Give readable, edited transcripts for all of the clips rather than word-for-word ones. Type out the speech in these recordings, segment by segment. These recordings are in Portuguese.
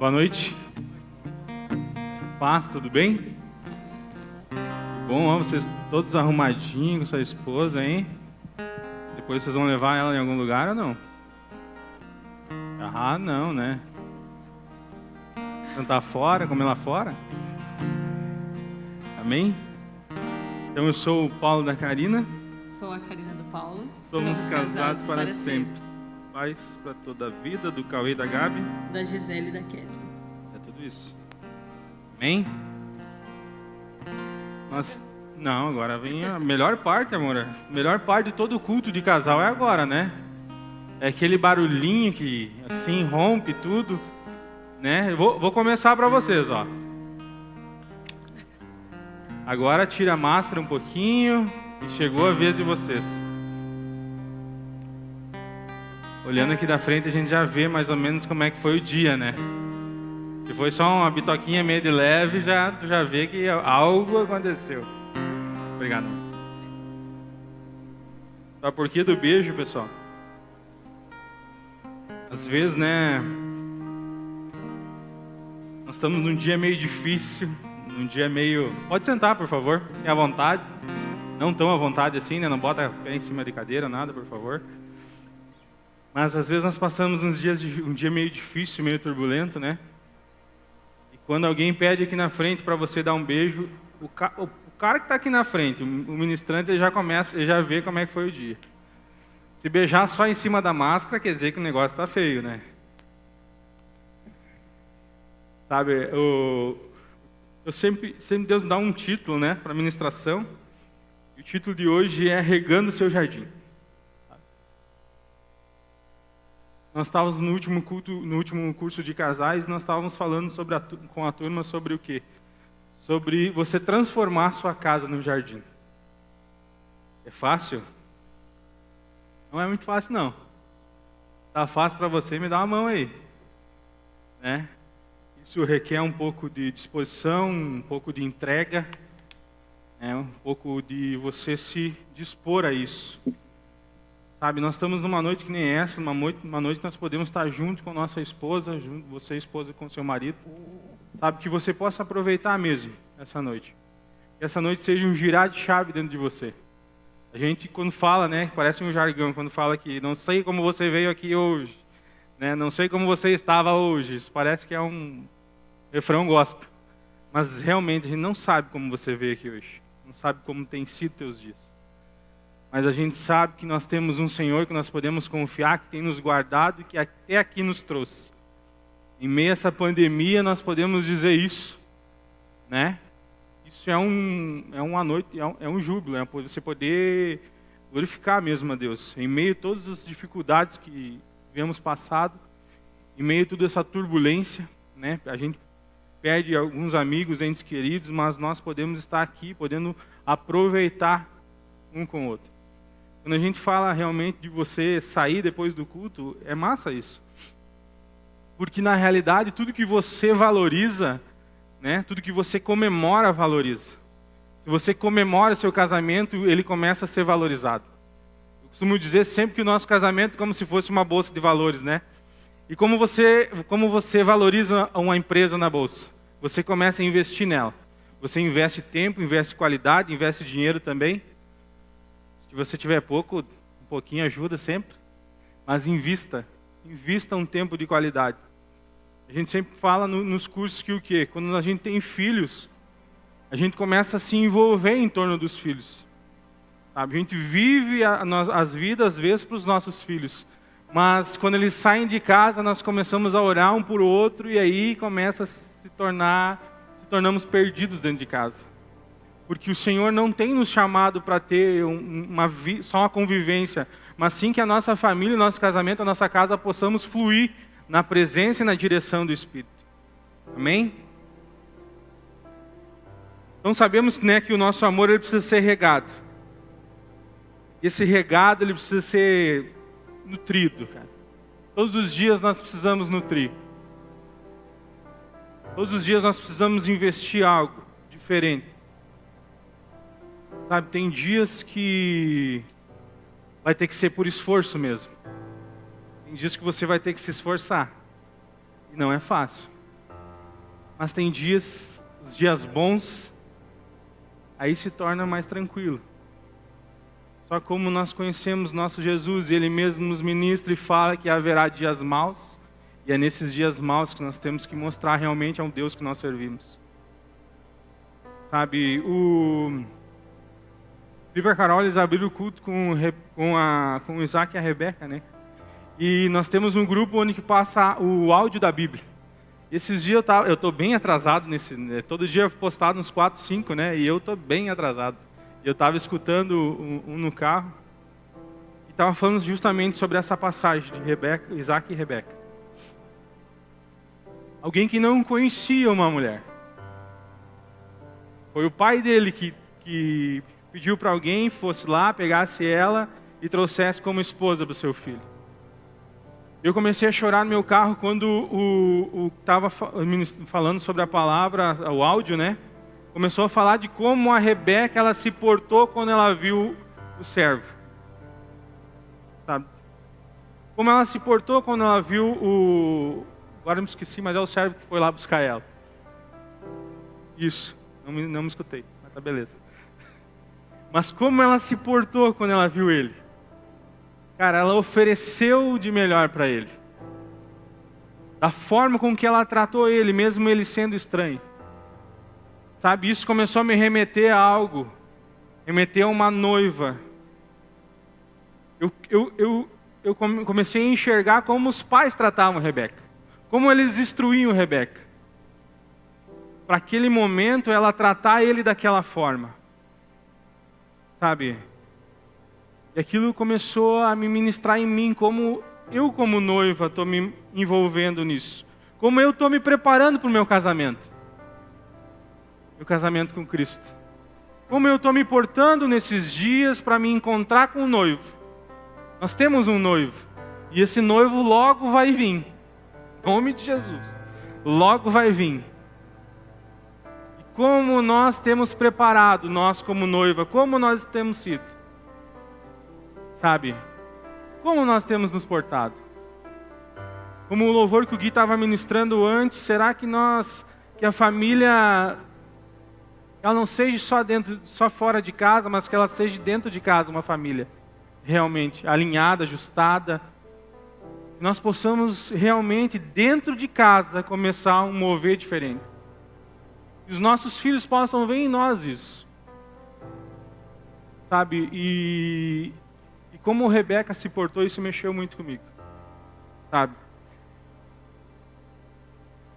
Boa noite. Paz, tudo bem? Que bom, ó, vocês todos arrumadinhos com sua esposa, hein? Depois vocês vão levar ela em algum lugar ou não? Ah, não, né? Cantar fora, comer lá fora? Amém? Então eu sou o Paulo da Karina. Sou a Karina do Paulo. Somos casados para sempre. Paz para toda a vida, do Cauê e da Gabi. Da Gisele e da Kelly. É tudo isso. Amém? Não, agora vem a melhor parte, amor. A melhor parte de todo culto de casal é agora, né? É aquele barulhinho que assim rompe tudo, né? Eu vou começar para vocês, ó. Agora tira a máscara um pouquinho e chegou a vez de vocês. Olhando aqui da frente a gente já vê mais ou menos como é que foi o dia, né? Se foi só uma bitoquinha meio de leve, tu já vê que algo aconteceu. Obrigado. Sabe por que do beijo, pessoal? Às vezes, né? Nós estamos num dia meio difícil, num dia meio... Pode sentar, por favor, fique à vontade. Não tão à vontade assim, né? Não bota pé em cima de cadeira, nada, por favor. Mas às vezes nós passamos um dia meio difícil, meio turbulento, né? E quando alguém pede aqui na frente para você dar um beijo, o cara que está aqui na frente, o ministrante, ele já vê como é que foi o dia. Se beijar só em cima da máscara, quer dizer que o negócio está feio, né? Sabe, eu sempre Deus dá um título, né, para a ministração. E o título de hoje é Regando o Seu Jardim. Nós estávamos no último curso de casais, nós estávamos falando com a turma sobre o quê? Sobre você transformar sua casa num jardim. É fácil? Não é muito fácil, não. Tá fácil para você, me dá uma mão aí. Né? Isso requer um pouco de disposição, um pouco de entrega, né? Um pouco de você se dispor a isso. Sabe, nós estamos numa noite que nem essa, uma noite que nós podemos estar junto com a nossa esposa, junto, você esposa com seu marido. Sabe, que você possa aproveitar mesmo essa noite. Que essa noite seja um girar de chave dentro de você. A gente, quando fala, né, parece um jargão, quando fala que não sei como você veio aqui hoje, né, não sei como você estava hoje. Isso parece que é um refrão gospel. Mas realmente a gente não sabe como você veio aqui hoje. Não sabe como tem sido teus dias. Mas a gente sabe que nós temos um Senhor que nós podemos confiar, que tem nos guardado e que até aqui nos trouxe. Em meio a essa pandemia, nós podemos dizer isso, né? Isso é uma noite, é um júbilo, é você poder glorificar mesmo a Deus. Em meio a todas as dificuldades que vemos passado, em meio a toda essa turbulência, né? A gente perde alguns amigos, entes queridos, mas nós podemos estar aqui, podendo aproveitar um com o outro. Quando a gente fala realmente de você sair depois do culto, é massa isso. Porque na realidade, tudo que você valoriza, né, tudo que você comemora, valoriza. Se você comemora seu casamento, ele começa a ser valorizado. Eu costumo dizer sempre que o nosso casamento é como se fosse uma bolsa de valores, né? E como você valoriza uma empresa na bolsa? Você começa a investir nela. Você investe tempo, investe qualidade, investe dinheiro também. Se você tiver pouco, um pouquinho ajuda sempre. Mas invista um tempo de qualidade. A gente sempre fala nos cursos que o quê? Quando a gente tem filhos, a gente começa a se envolver em torno dos filhos. Sabe? A gente vive as vidas, às vezes, para os nossos filhos. Mas quando eles saem de casa, nós começamos a orar um por outro e aí começa a se tornamos perdidos dentro de casa. Porque o Senhor não tem nos chamado para ter só uma convivência, mas sim que a nossa família, o nosso casamento, a nossa casa possamos fluir na presença e na direção do Espírito. Amém? Então sabemos, né, que o nosso amor ele precisa ser regado. Esse regado ele precisa ser nutrido, cara. Todos os dias nós precisamos nutrir. Todos os dias nós precisamos investir algo diferente. Sabe, tem dias que vai ter que ser por esforço mesmo. Tem dias que você vai ter que se esforçar. E não é fácil. Mas tem dias, os dias bons, aí se torna mais tranquilo. Só como nós conhecemos nosso Jesus, Ele mesmo nos ministra e fala que haverá dias maus, e é nesses dias maus que nós temos que mostrar realmente a um Deus que nós servimos. Sabe, o Piper Carol, eles abriram o culto com o Isaac e a Rebeca, né? E nós temos um grupo onde que passa o áudio da Bíblia. Esses dias eu estou bem atrasado, todo dia postado uns 4, 5, né? E eu estou bem atrasado. Eu estava escutando um no carro e estava falando justamente sobre essa passagem de Isaac e Rebeca. Alguém que não conhecia uma mulher. Foi o pai dele que pediu para alguém fosse lá, pegasse ela e trouxesse como esposa para o seu filho. Eu comecei a chorar no meu carro quando o estava falando sobre a palavra, o áudio, né? Começou a falar de como a Rebeca ela se portou quando ela viu o servo. Sabe? Como ela se portou quando ela viu agora eu me esqueci, mas é o servo que foi lá buscar ela. Isso, não me escutei, mas tá beleza. Mas como ela se portou quando ela viu ele? Cara, ela ofereceu de melhor para ele. Da forma com que ela tratou ele, mesmo ele sendo estranho. Sabe, isso começou a me remeter a algo. Remeter a uma noiva. Eu comecei a enxergar como os pais tratavam Rebeca. Como eles instruíam Rebeca. Para aquele momento, ela tratar ele daquela forma. Sabe? E aquilo começou a me ministrar em mim, como eu como noiva estou me envolvendo nisso. Como eu estou me preparando para o meu casamento. Meu casamento com Cristo. Como eu estou me portando nesses dias para me encontrar com o noivo. Nós temos um noivo. E esse noivo logo vai vir. Em nome de Jesus. Logo vai vir. E como nós temos preparado, nós como noiva, como nós temos sido. Sabe? Como nós temos nos portado? Como o louvor que o Gui estava ministrando antes, será que que a família, ela não seja só fora de casa, mas que ela seja dentro de casa uma família realmente alinhada, ajustada. Que nós possamos realmente dentro de casa começar a mover diferente. Que os nossos filhos possam ver em nós isso. Sabe? E como Rebeca se portou, isso mexeu muito comigo. Sabe?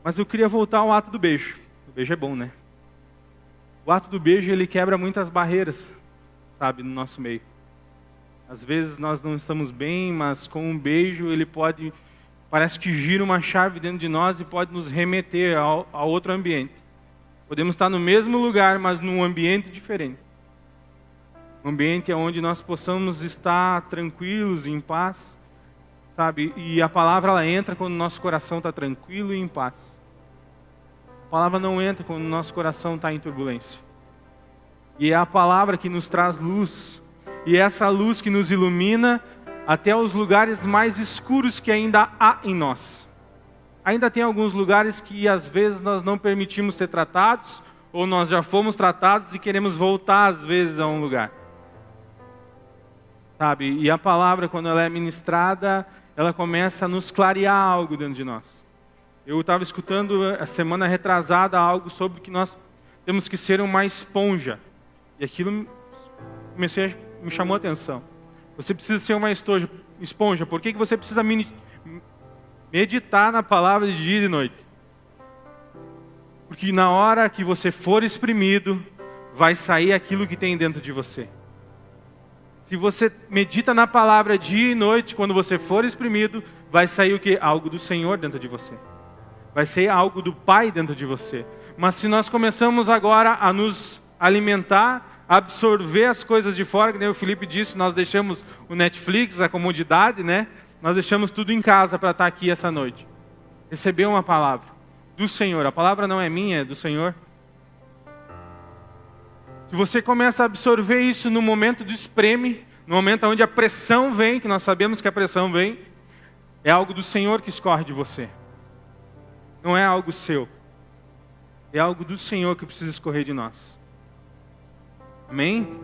Mas eu queria voltar ao ato do beijo. O beijo é bom, né? O ato do beijo, ele quebra muitas barreiras, sabe, no nosso meio. Às vezes nós não estamos bem, mas com um beijo, parece que gira uma chave dentro de nós e pode nos remeter a outro ambiente. Podemos estar no mesmo lugar, mas num ambiente diferente. Um ambiente onde nós possamos estar tranquilos e em paz, sabe? E a palavra ela entra quando o nosso coração está tranquilo e em paz. A palavra não entra quando o nosso coração está em turbulência. E é a palavra que nos traz luz. E é essa luz que nos ilumina até os lugares mais escuros que ainda há em nós. Ainda tem alguns lugares que às vezes nós não permitimos ser tratados, ou nós já fomos tratados e queremos voltar às vezes a um lugar. Sabe? E a palavra, quando ela é ministrada, ela começa a nos clarear algo dentro de nós. Eu estava escutando a semana retrasada algo sobre que nós temos que ser uma esponja. E aquilo me chamou a atenção. Você precisa ser uma esponja. Por que você precisa meditar na palavra de dia e de noite? Porque na hora que você for exprimido, vai sair aquilo que tem dentro de você. Se você medita na palavra dia e noite, quando você for exprimido, vai sair o quê? Algo do Senhor dentro de você. Vai sair algo do Pai dentro de você. Mas se nós começamos agora a nos alimentar, absorver as coisas de fora, que nem o Felipe disse, nós deixamos o Netflix, a comodidade, né? Nós deixamos tudo em casa para estar aqui essa noite. Receber uma palavra do Senhor. A palavra não é minha, é do Senhor. Se você começa a absorver isso no momento do espreme, no momento onde a pressão vem, que nós sabemos que a pressão vem, é algo do Senhor que escorre de você. Não é algo seu. É algo do Senhor que precisa escorrer de nós. Amém?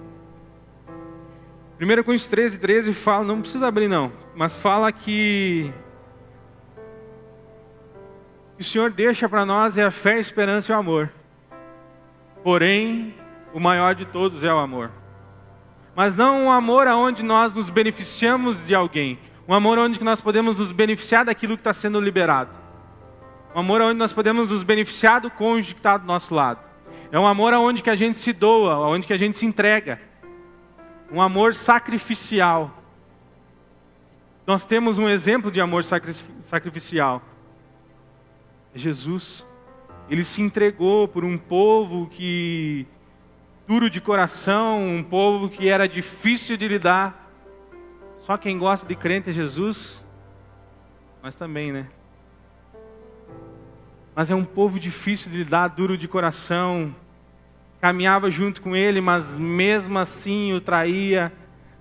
1 Coríntios 13 fala, não precisa abrir não, mas fala que o Senhor deixa para nós é a fé, a esperança e o amor. Porém, o maior de todos é o amor. Mas não um amor onde nós nos beneficiamos de alguém. Um amor onde nós podemos nos beneficiar daquilo que está sendo liberado. Um amor onde nós podemos nos beneficiar do cônjuge que está do nosso lado. É um amor onde que a gente se doa, onde que a gente se entrega. Um amor sacrificial. Nós temos um exemplo de amor sacrificial. Jesus. Ele se entregou por um povo que duro de coração, um povo que era difícil de lidar. Só quem gosta de crente é Jesus, mas também, né? Mas é um povo difícil de lidar, duro de coração. Caminhava junto com ele, mas mesmo assim o traía.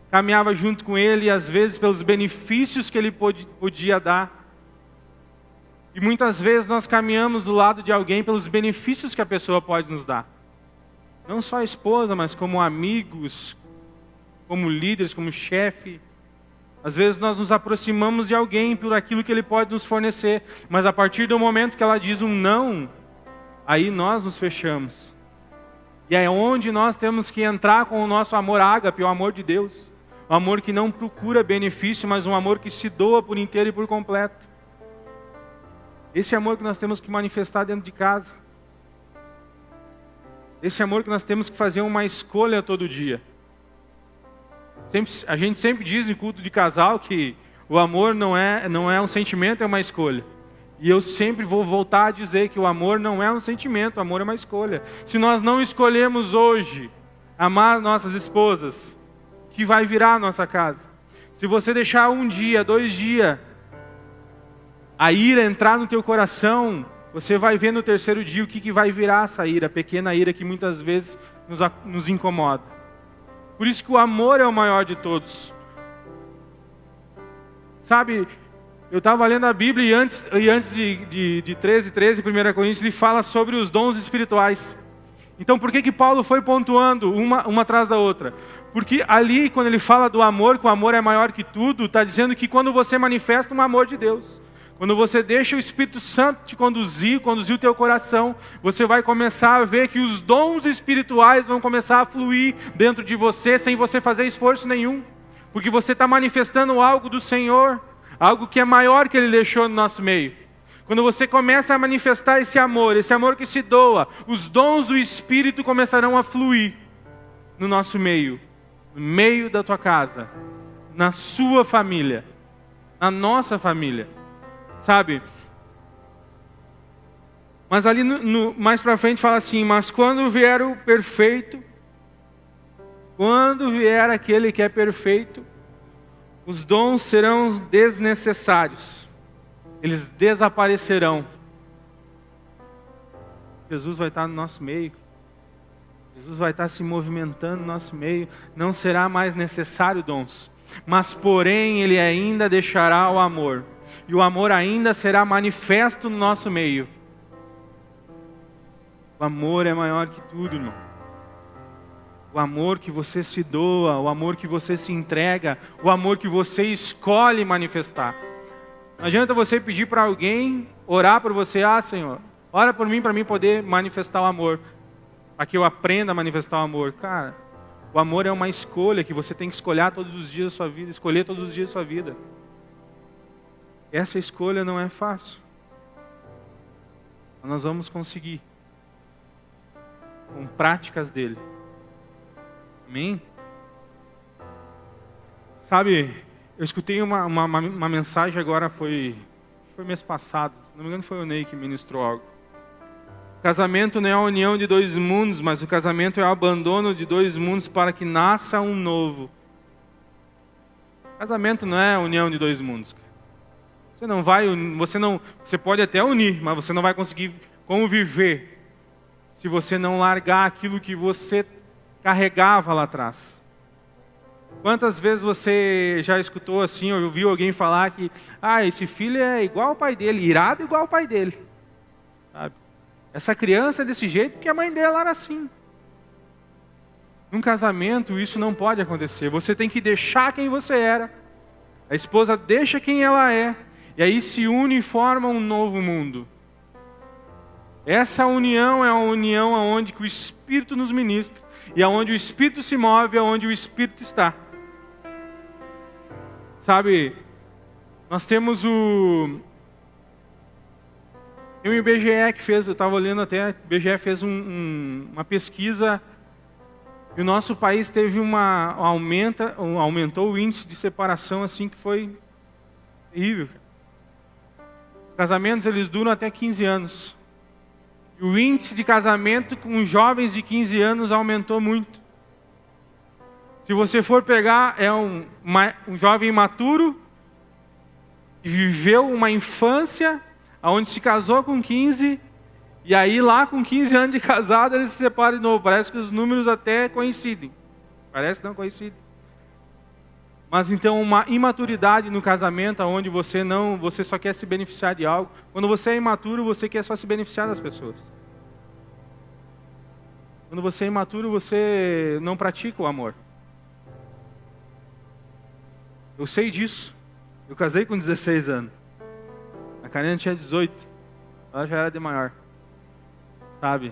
Caminhava junto com ele, às vezes pelos benefícios que ele podia dar. E muitas vezes nós caminhamos do lado de alguém pelos benefícios que a pessoa pode nos dar. Não só a esposa, mas como amigos, como líderes, como chefe. Às vezes nós nos aproximamos de alguém por aquilo que ele pode nos fornecer. Mas a partir do momento que ela diz um não, aí nós nos fechamos. E é onde nós temos que entrar com o nosso amor ágape, o amor de Deus. Um amor que não procura benefício, mas um amor que se doa por inteiro e por completo. Esse amor que nós temos que manifestar dentro de casa. Esse amor que nós temos que fazer uma escolha todo dia. A gente sempre diz em culto de casal que o amor não é um sentimento, é uma escolha. E eu sempre vou voltar a dizer que o amor não é um sentimento, o amor é uma escolha. Se nós não escolhemos hoje amar nossas esposas, o que vai virar a nossa casa? Se você deixar um dia, 2 dias, a ira entrar no teu coração, você vai ver no 3º dia o que vai virar essa ira, a pequena ira que muitas vezes nos incomoda. Por isso que o amor é o maior de todos. Sabe, eu estava lendo a Bíblia e antes de 13, 1 Coríntios, ele fala sobre os dons espirituais. Então por que Paulo foi pontuando uma atrás da outra? Porque ali, quando ele fala do amor, que o amor é maior que tudo, está dizendo que quando você manifesta um amor de Deus, quando você deixa o Espírito Santo te conduzir o teu coração, você vai começar a ver que os dons espirituais vão começar a fluir dentro de você, sem você fazer esforço nenhum. Porque você está manifestando algo do Senhor, algo que é maior que Ele deixou no nosso meio. Quando você começa a manifestar esse amor que se doa, os dons do Espírito começarão a fluir no nosso meio, no meio da tua casa, na sua família, na nossa família. Sabe? Mas ali mais para frente fala assim, mas quando vier o perfeito, quando vier aquele que é perfeito, os dons serão desnecessários, eles desaparecerão. Jesus vai estar no nosso meio, Jesus vai estar se movimentando no nosso meio, não será mais necessário dons, mas porém Ele ainda deixará o amor. E o amor ainda será manifesto no nosso meio. O amor é maior que tudo, irmão. O amor que você se doa, o amor que você se entrega, o amor que você escolhe manifestar. Não adianta você pedir para alguém orar por você, Senhor, ora por mim para mim poder manifestar o amor, para que eu aprenda a manifestar o amor. Cara, o amor é uma escolha que você tem que escolher todos os dias da sua vida, escolher todos os dias da sua vida. Essa escolha não é fácil. Mas nós vamos conseguir. Com práticas dele. Amém? Sabe, eu escutei uma mensagem agora, foi mês passado. Se não me engano foi o Ney que ministrou algo. Casamento não é a união de 2 mundos, mas o casamento é o abandono de 2 mundos para que nasça um novo. Casamento não é a união de 2 mundos. Você pode até unir, mas você não vai conseguir conviver se você não largar aquilo que você carregava lá atrás. Quantas vezes você já escutou assim, ou ouviu alguém falar que esse filho é igual ao pai dele, irado igual ao pai dele, sabe? Essa criança é desse jeito porque a mãe dela era assim. Num casamento, isso não pode acontecer. Você tem que deixar quem você era. A esposa deixa quem ela é. E aí se une e forma um novo mundo. Essa união é a união onde o Espírito nos ministra. E aonde o Espírito se move, é onde o Espírito está. Sabe, nós temos tem o IBGE que fez, eu estava olhando até, o IBGE fez uma pesquisa. E o nosso país teve aumentou o índice de separação assim que foi terrível. Os casamentos eles duram até 15 anos. E o índice de casamento com jovens de 15 anos aumentou muito. Se você for pegar, é um jovem imaturo que viveu uma infância onde se casou com 15. E aí lá com 15 anos de casado ele se separa de novo. Parece que os números até coincidem. Parece não coincidem. Mas então uma imaturidade no casamento onde você só quer se beneficiar de algo. Quando você é imaturo, você quer só se beneficiar das pessoas. Quando você é imaturo, você não pratica o amor. Eu sei disso. Eu casei com 16 anos. A Karina tinha 18. Ela já era de maior. Sabe?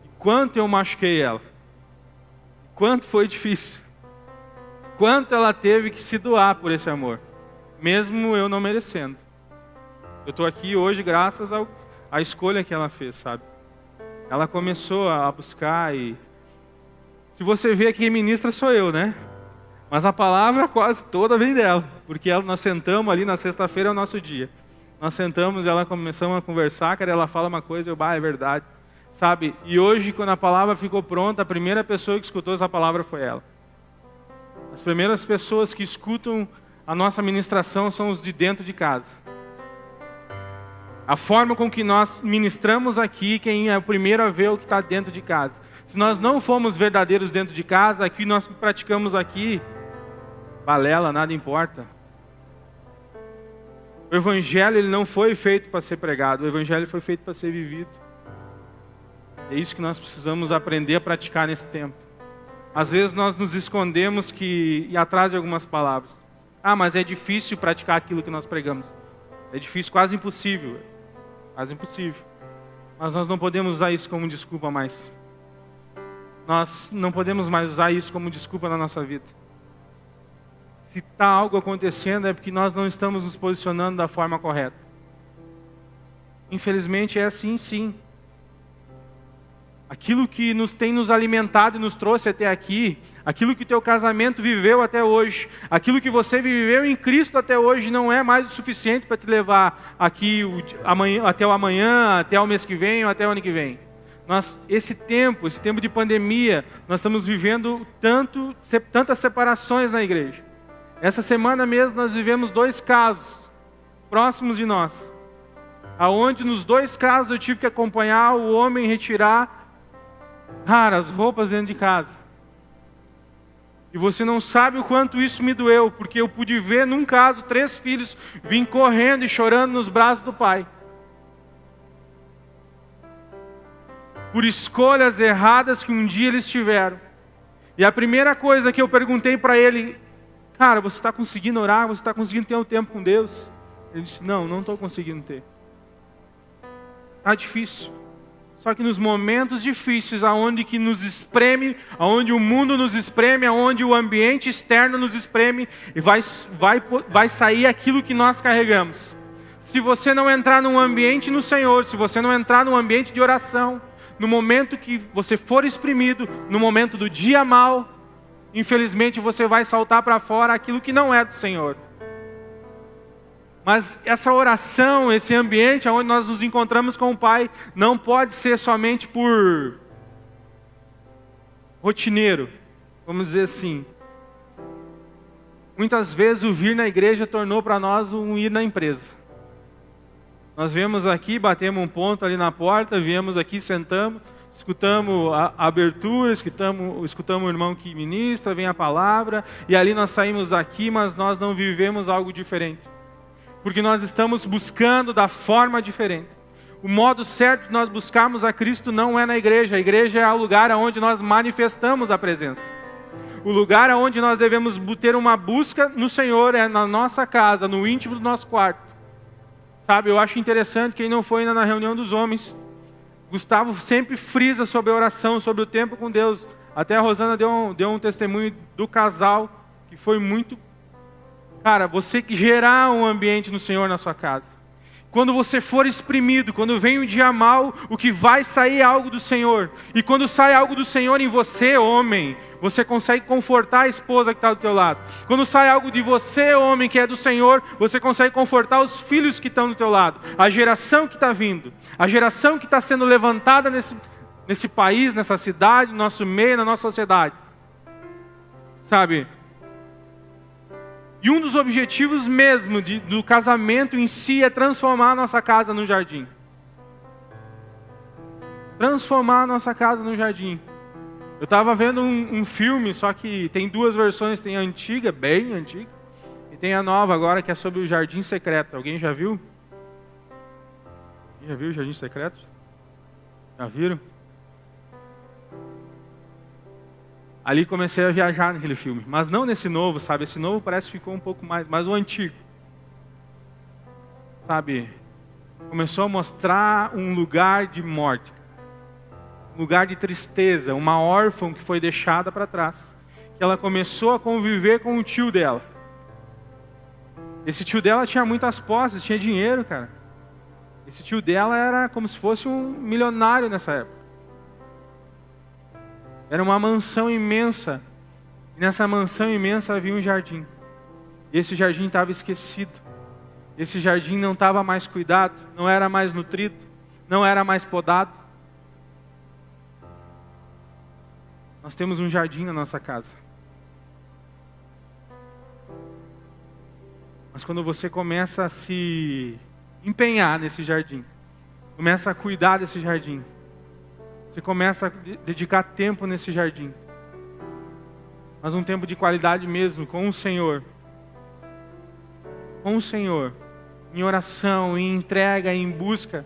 E quanto eu machuquei ela. Quanto foi difícil. Quanto ela teve que se doar por esse amor. Mesmo eu não merecendo. Eu estou aqui hoje graças à escolha que ela fez, sabe? Ela começou a buscar e... Se você vê quem ministra sou eu, né? Mas a palavra quase toda vem dela. Porque nós sentamos ali na sexta-feira, é o nosso dia. Nós sentamos e começamos a conversar, cara, ela fala uma coisa, é verdade. Sabe? E hoje, quando a palavra ficou pronta, a primeira pessoa que escutou essa palavra foi ela. As primeiras pessoas que escutam a nossa ministração são os de dentro de casa. A forma com que nós ministramos aqui, quem é o primeiro a ver o que está dentro de casa. Se nós não formos verdadeiros dentro de casa, aqui nós praticamos aqui, balela, nada importa. O Evangelho ele não foi feito para ser pregado, o Evangelho foi feito para ser vivido. É isso que nós precisamos aprender a praticar nesse tempo. Às vezes nós nos escondemos e atrás de algumas palavras. Mas é difícil praticar aquilo que nós pregamos. É difícil, quase impossível. Quase impossível. Mas nós não podemos usar isso como desculpa mais. Nós não podemos mais usar isso como desculpa na nossa vida. Se está algo acontecendo é porque nós não estamos nos posicionando da forma correta. Infelizmente é assim, sim. Aquilo que tem nos alimentado e nos trouxe até aqui, aquilo que o teu casamento viveu até hoje, aquilo que você viveu em Cristo até hoje não é mais o suficiente para te levar aqui até o amanhã, até o mês que vem ou até o ano que vem. Esse tempo de pandemia, nós estamos vivendo tantas separações na igreja. Essa semana mesmo nós vivemos 2 casos próximos de nós, aonde nos 2 casos eu tive que acompanhar o homem retirar as roupas dentro de casa. E você não sabe o quanto isso me doeu, porque eu pude ver num caso 3 filhos virem correndo e chorando nos braços do pai. Por escolhas erradas que um dia eles tiveram. E a primeira coisa que eu perguntei para ele, cara, você está conseguindo orar? Você está conseguindo ter um tempo com Deus? Ele disse, não estou conseguindo ter. Está difícil. Só que nos momentos difíceis, aonde que nos espreme, aonde o mundo nos espreme, aonde o ambiente externo nos espreme, e vai sair aquilo que nós carregamos. Se você não entrar num ambiente no Senhor, se você não entrar num ambiente de oração, no momento que você for exprimido, no momento do dia mal, infelizmente você vai saltar para fora aquilo que não é do Senhor. Mas essa oração, esse ambiente onde nós nos encontramos com o Pai, não pode ser somente por rotineiro, vamos dizer assim. Muitas vezes o vir na igreja tornou para nós um ir na empresa. Nós viemos aqui, batemos um ponto ali na porta, viemos aqui, sentamos, escutamos a abertura, escutamos o irmão que ministra, vem a palavra, e ali nós saímos daqui, mas nós não vivemos algo diferente. Porque nós estamos buscando da forma diferente. O modo certo de nós buscarmos a Cristo não é na igreja. A igreja é o lugar onde nós manifestamos a presença. O lugar onde nós devemos ter uma busca no Senhor é na nossa casa, no íntimo do nosso quarto. Sabe, eu acho interessante, quem não foi ainda na reunião dos homens, Gustavo sempre frisa sobre a oração, sobre o tempo com Deus. Até a Rosana deu um testemunho do casal, que foi muito... Cara, você que gerar um ambiente no Senhor na sua casa. Quando você for exprimido, quando vem um dia mal, o que vai sair é algo do Senhor. E quando sai algo do Senhor em você, homem, você consegue confortar a esposa que está do teu lado. Quando sai algo de você, homem, que é do Senhor, você consegue confortar os filhos que estão do teu lado. A geração que está vindo, a geração que está sendo levantada nesse país, nessa cidade, no nosso meio, na nossa sociedade. Sabe? E um dos objetivos mesmo do casamento em si é transformar a nossa casa num jardim. Transformar a nossa casa num jardim. Eu estava vendo um filme, só que tem duas versões. Tem a antiga, bem antiga, e tem a nova agora, que é sobre o Jardim Secreto. Alguém já viu? Já viu o Jardim Secreto? Já viram? Ali comecei a viajar naquele filme. Mas não nesse novo, sabe? Esse novo parece que ficou um pouco mais... Mas o antigo. Sabe? Começou a mostrar um lugar de morte. Um lugar de tristeza. Uma órfã que foi deixada para trás. Que ela começou a conviver com o tio dela. Esse tio dela tinha muitas posses, tinha dinheiro, cara. Esse tio dela era como se fosse um milionário nessa época. Era uma mansão imensa. E nessa mansão imensa havia um jardim. E esse jardim estava esquecido. Esse jardim não estava mais cuidado, não era mais nutrido, não era mais podado. Nós temos um jardim na nossa casa. Mas quando você começa a se empenhar nesse jardim, começa a cuidar desse jardim, você começa a dedicar tempo nesse jardim. Mas um tempo de qualidade mesmo, com o Senhor. Com o Senhor. Em oração, em entrega, em busca.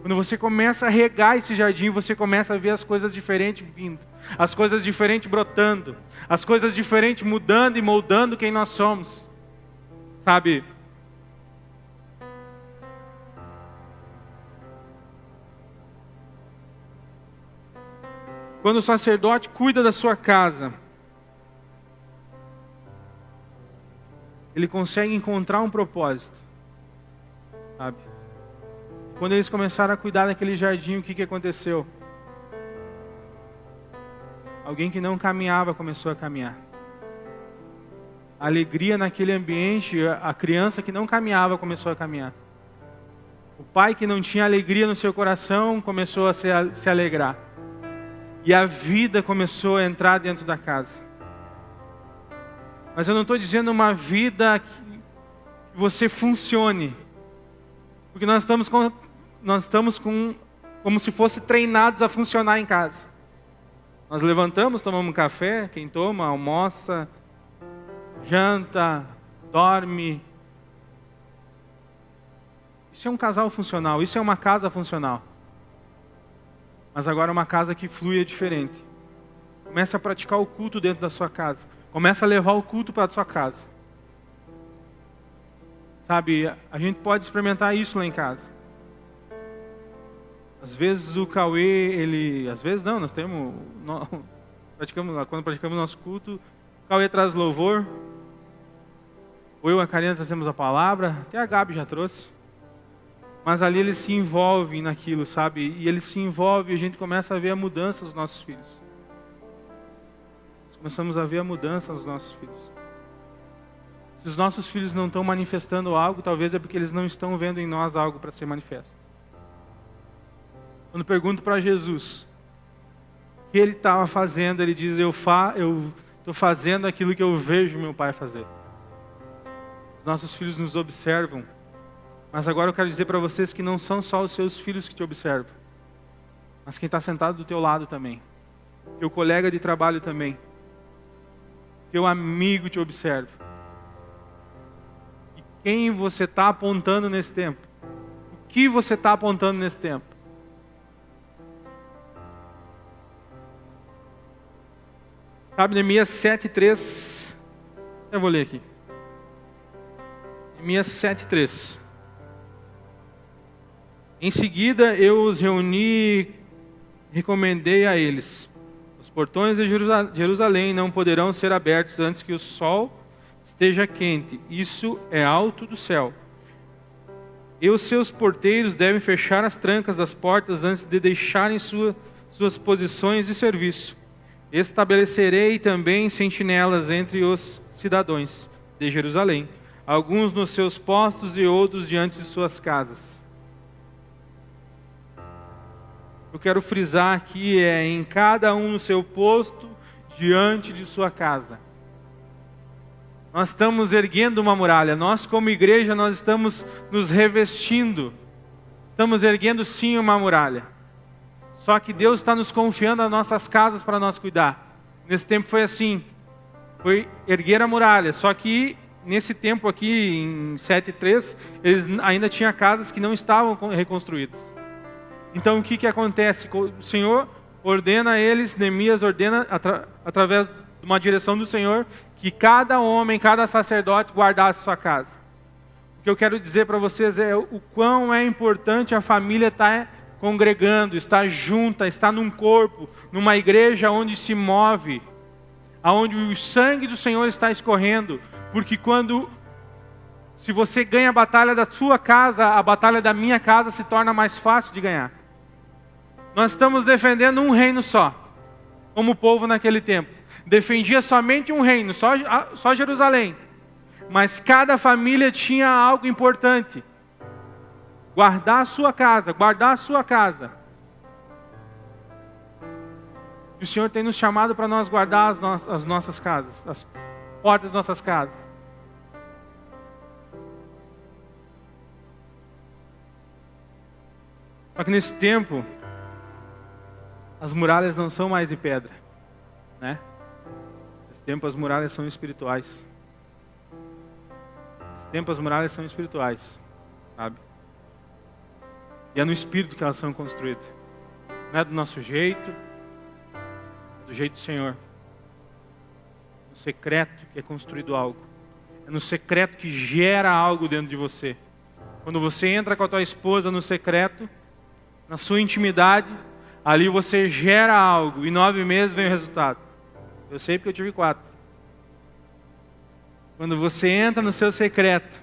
Quando você começa a regar esse jardim, você começa a ver as coisas diferentes vindo. As coisas diferentes brotando. As coisas diferentes mudando e moldando quem nós somos. Sabe? Quando o sacerdote cuida da sua casa, ele consegue encontrar um propósito, sabe? Quando eles começaram a cuidar daquele jardim, o que aconteceu? Alguém que não caminhava começou a caminhar. A alegria naquele ambiente, a criança que não caminhava começou a caminhar. O pai que não tinha alegria no seu coração começou a se alegrar. E a vida começou a entrar dentro da casa. Mas eu não estou dizendo uma vida que você funcione. Porque nós estamos como se fosse treinados a funcionar em casa. Nós levantamos, tomamos um café, quem toma, almoça, janta, dorme. Isso é um casal funcional, isso é uma casa funcional. Mas agora é uma casa que flui diferente. Comece a praticar o culto dentro da sua casa. Comece a levar o culto para a sua casa. Sabe, a gente pode experimentar isso lá em casa. Às vezes o Cauê, às vezes não, nós temos... Quando praticamos nosso culto, o Cauê traz louvor. Ou eu e a Karina trazemos a palavra. Até a Gabi já trouxe. Mas ali eles se envolvem naquilo, sabe? E eles se envolvem e a gente começa a ver a mudança dos nossos filhos. Nós começamos a ver a mudança dos nossos filhos. Se os nossos filhos não estão manifestando algo, talvez é porque eles não estão vendo em nós algo para ser manifesto. Quando pergunto para Jesus o que ele estava fazendo, ele diz, eu estou fazendo aquilo que eu vejo meu pai fazer. Os nossos filhos nos observam. Mas agora eu quero dizer para vocês que não são só os seus filhos que te observam, mas quem está sentado do teu lado também, teu colega de trabalho também, teu amigo te observa. E quem você está apontando nesse tempo? O que você está apontando nesse tempo? Sabe, Neemias 7:3. Eu vou ler aqui. Neemias 7:3. Em seguida eu os reuni e recomendei a eles: os portões de Jerusalém não poderão ser abertos antes que o sol esteja quente. Isso é alto do céu. E os seus porteiros devem fechar as trancas das portas antes de deixarem suas posições de serviço. Estabelecerei também sentinelas entre os cidadãos de Jerusalém, alguns nos seus postos e outros diante de suas casas. Eu quero frisar aqui em cada um no seu posto, diante de sua casa. Nós estamos erguendo uma muralha. Nós, como igreja, nós estamos nos revestindo. Estamos erguendo sim uma muralha. Só que Deus está nos confiando as nossas casas para nós cuidar. Nesse tempo foi assim. Foi erguer a muralha. Só que nesse tempo aqui, em 7:3, eles ainda tinham casas que não estavam reconstruídas. Então o que acontece? O Senhor ordena a eles, Neemias ordena através de uma direção do Senhor, que cada homem, cada sacerdote guardasse sua casa. O que eu quero dizer para vocês é o quão é importante a família estar congregando, estar junta, estar num corpo, numa igreja onde se move, aonde o sangue do Senhor está escorrendo, porque se você ganha a batalha da sua casa, a batalha da minha casa se torna mais fácil de ganhar. Nós estamos defendendo um reino só, como o povo naquele tempo. Defendia somente um reino, só Jerusalém. Mas cada família tinha algo importante. Guardar a sua casa, guardar a sua casa. E o Senhor tem nos chamado para nós guardar as nossas casas, as portas das nossas casas. Só que nesse tempo, as muralhas não são mais de pedra, né? Nesse tempo as muralhas são espirituais. Nesse tempo as muralhas são espirituais, sabe? E é no Espírito que elas são construídas. Não é do nosso jeito, é do jeito do Senhor. No secreto que é construído algo. É no secreto que gera algo dentro de você. Quando você entra com a tua esposa no secreto, na sua intimidade, ali você gera algo. E 9 meses vem o resultado. Eu sei porque eu tive 4. Quando você entra no seu secreto,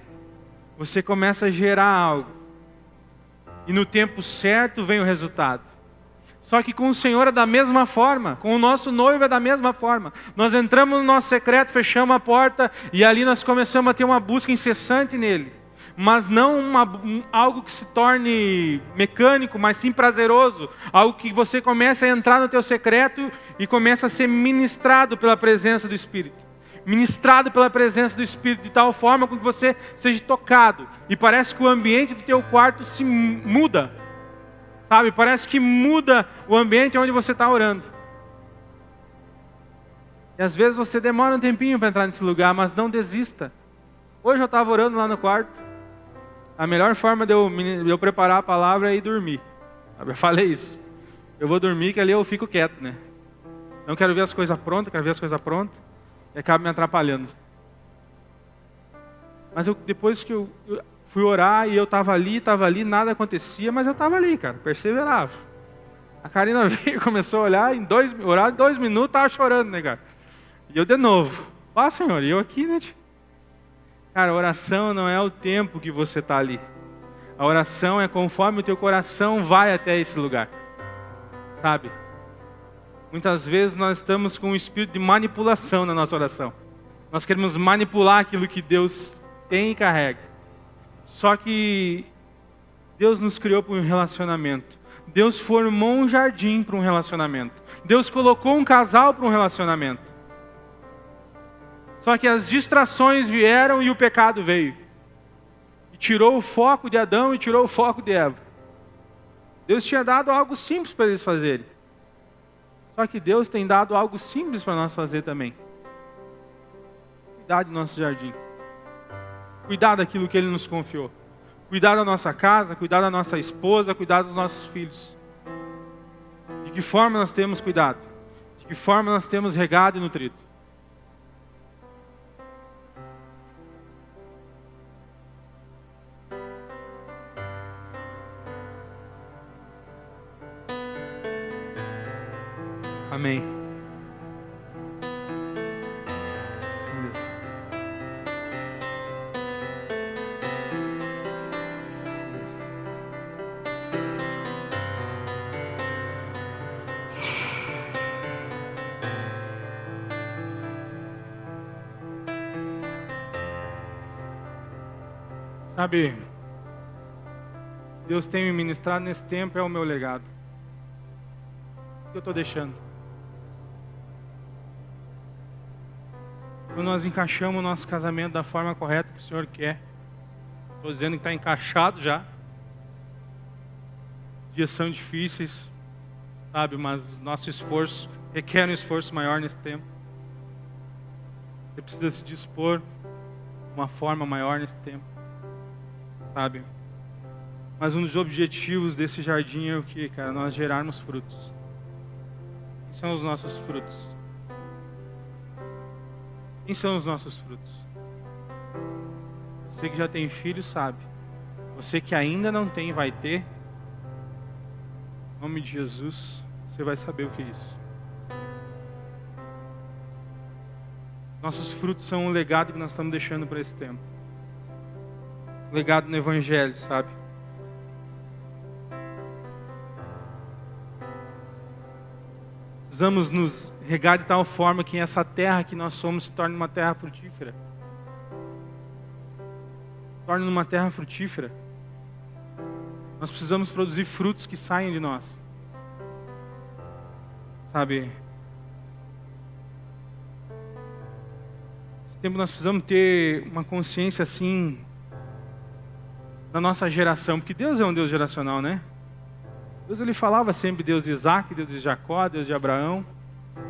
você começa a gerar algo. E no tempo certo vem o resultado. Só que com o Senhor é da mesma forma. Com o nosso noivo é da mesma forma. Nós entramos no nosso secreto, fechamos a porta e ali nós começamos a ter uma busca incessante nele. Mas não algo que se torne mecânico, mas sim prazeroso. Algo que você começa a entrar no teu secreto e começa a ser ministrado pela presença do Espírito. Ministrado pela presença do Espírito de tal forma que você seja tocado. E parece que o ambiente do teu quarto se muda. Sabe? Parece que muda o ambiente onde você está orando. E às vezes você demora um tempinho para entrar nesse lugar, mas não desista. Hoje eu estava orando lá no quarto. A melhor forma de eu preparar a palavra é ir dormir. Eu falei isso. Eu vou dormir que ali eu fico quieto, né? Não quero ver as coisas prontas, quero ver as coisas prontas. E acaba me atrapalhando. Mas depois que eu fui orar e eu estava ali, nada acontecia, mas eu estava ali, cara, perseverava. A Karina veio e começou a olhar, orar em 2 minutos, estava chorando, né, cara? E eu de novo, Senhor, e eu aqui, né? Cara, a oração não é o tempo que você está ali. A oração é conforme o teu coração vai até esse lugar. Sabe? Muitas vezes nós estamos com um espírito de manipulação na nossa oração. Nós queremos manipular aquilo que Deus tem e carrega. Só que Deus nos criou para um relacionamento. Deus formou um jardim para um relacionamento. Deus colocou um casal para um relacionamento. Só que as distrações vieram e o pecado veio. E tirou o foco de Adão e tirou o foco de Eva. Deus tinha dado algo simples para eles fazerem. Só que Deus tem dado algo simples para nós fazer também. Cuidar do nosso jardim. Cuidar daquilo que Ele nos confiou. Cuidar da nossa casa, cuidar da nossa esposa, cuidar dos nossos filhos. De que forma nós temos cuidado? De que forma nós temos regado e nutrido? Amém. Sim, Deus. Sim, Deus. Sabe, Deus tem me ministrado nesse tempo, é o meu legado. O que eu estou deixando? Quando nós encaixamos o nosso casamento da forma correta que o Senhor quer, estou dizendo que está encaixado já. Dias são difíceis, sabe, mas nosso esforço requer um esforço maior nesse tempo. Você precisa se dispor de uma forma maior nesse tempo, sabe? Mas um dos objetivos desse jardim é o que, cara? Nós gerarmos frutos. Quem são os nossos frutos? Quem são os nossos frutos? Você que já tem filho sabe. Você que ainda não tem, vai ter. Em nome de Jesus, você vai saber o que é isso. Nossos frutos são um legado que nós estamos deixando para esse tempo. Um legado no Evangelho, sabe? Precisamos nos regar de tal forma que essa terra que nós somos se torne uma terra frutífera. Torne uma terra frutífera. Nós precisamos produzir frutos que saiam de nós. Sabe? Nesse tempo nós precisamos ter uma consciência assim da nossa geração, porque Deus é um Deus geracional, né? Deus, ele falava sempre Deus de Isaac, Deus de Jacó, Deus de Abraão.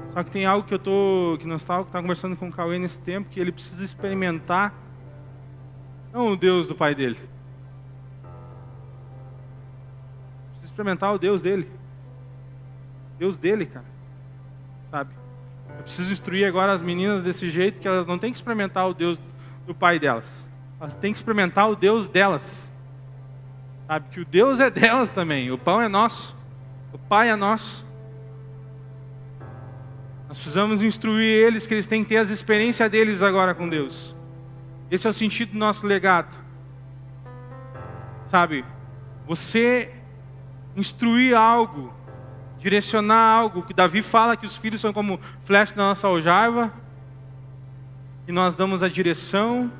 Só que tem algo que nós estávamos conversando com o Cauê nesse tempo, que ele precisa experimentar, não o Deus do pai dele. Precisa experimentar o Deus dele. Deus dele, cara. Sabe? Eu preciso instruir agora as meninas desse jeito, que elas não têm que experimentar o Deus do pai delas. Elas têm que experimentar o Deus delas. Sabe, que o Deus é delas também, o pão é nosso, o Pai é nosso. Nós precisamos instruir eles que eles têm que ter as experiências deles agora com Deus. Esse é o sentido do nosso legado. Sabe, você instruir algo, direcionar algo, que Davi fala que os filhos são como flecha da nossa aljava, e nós damos a direção,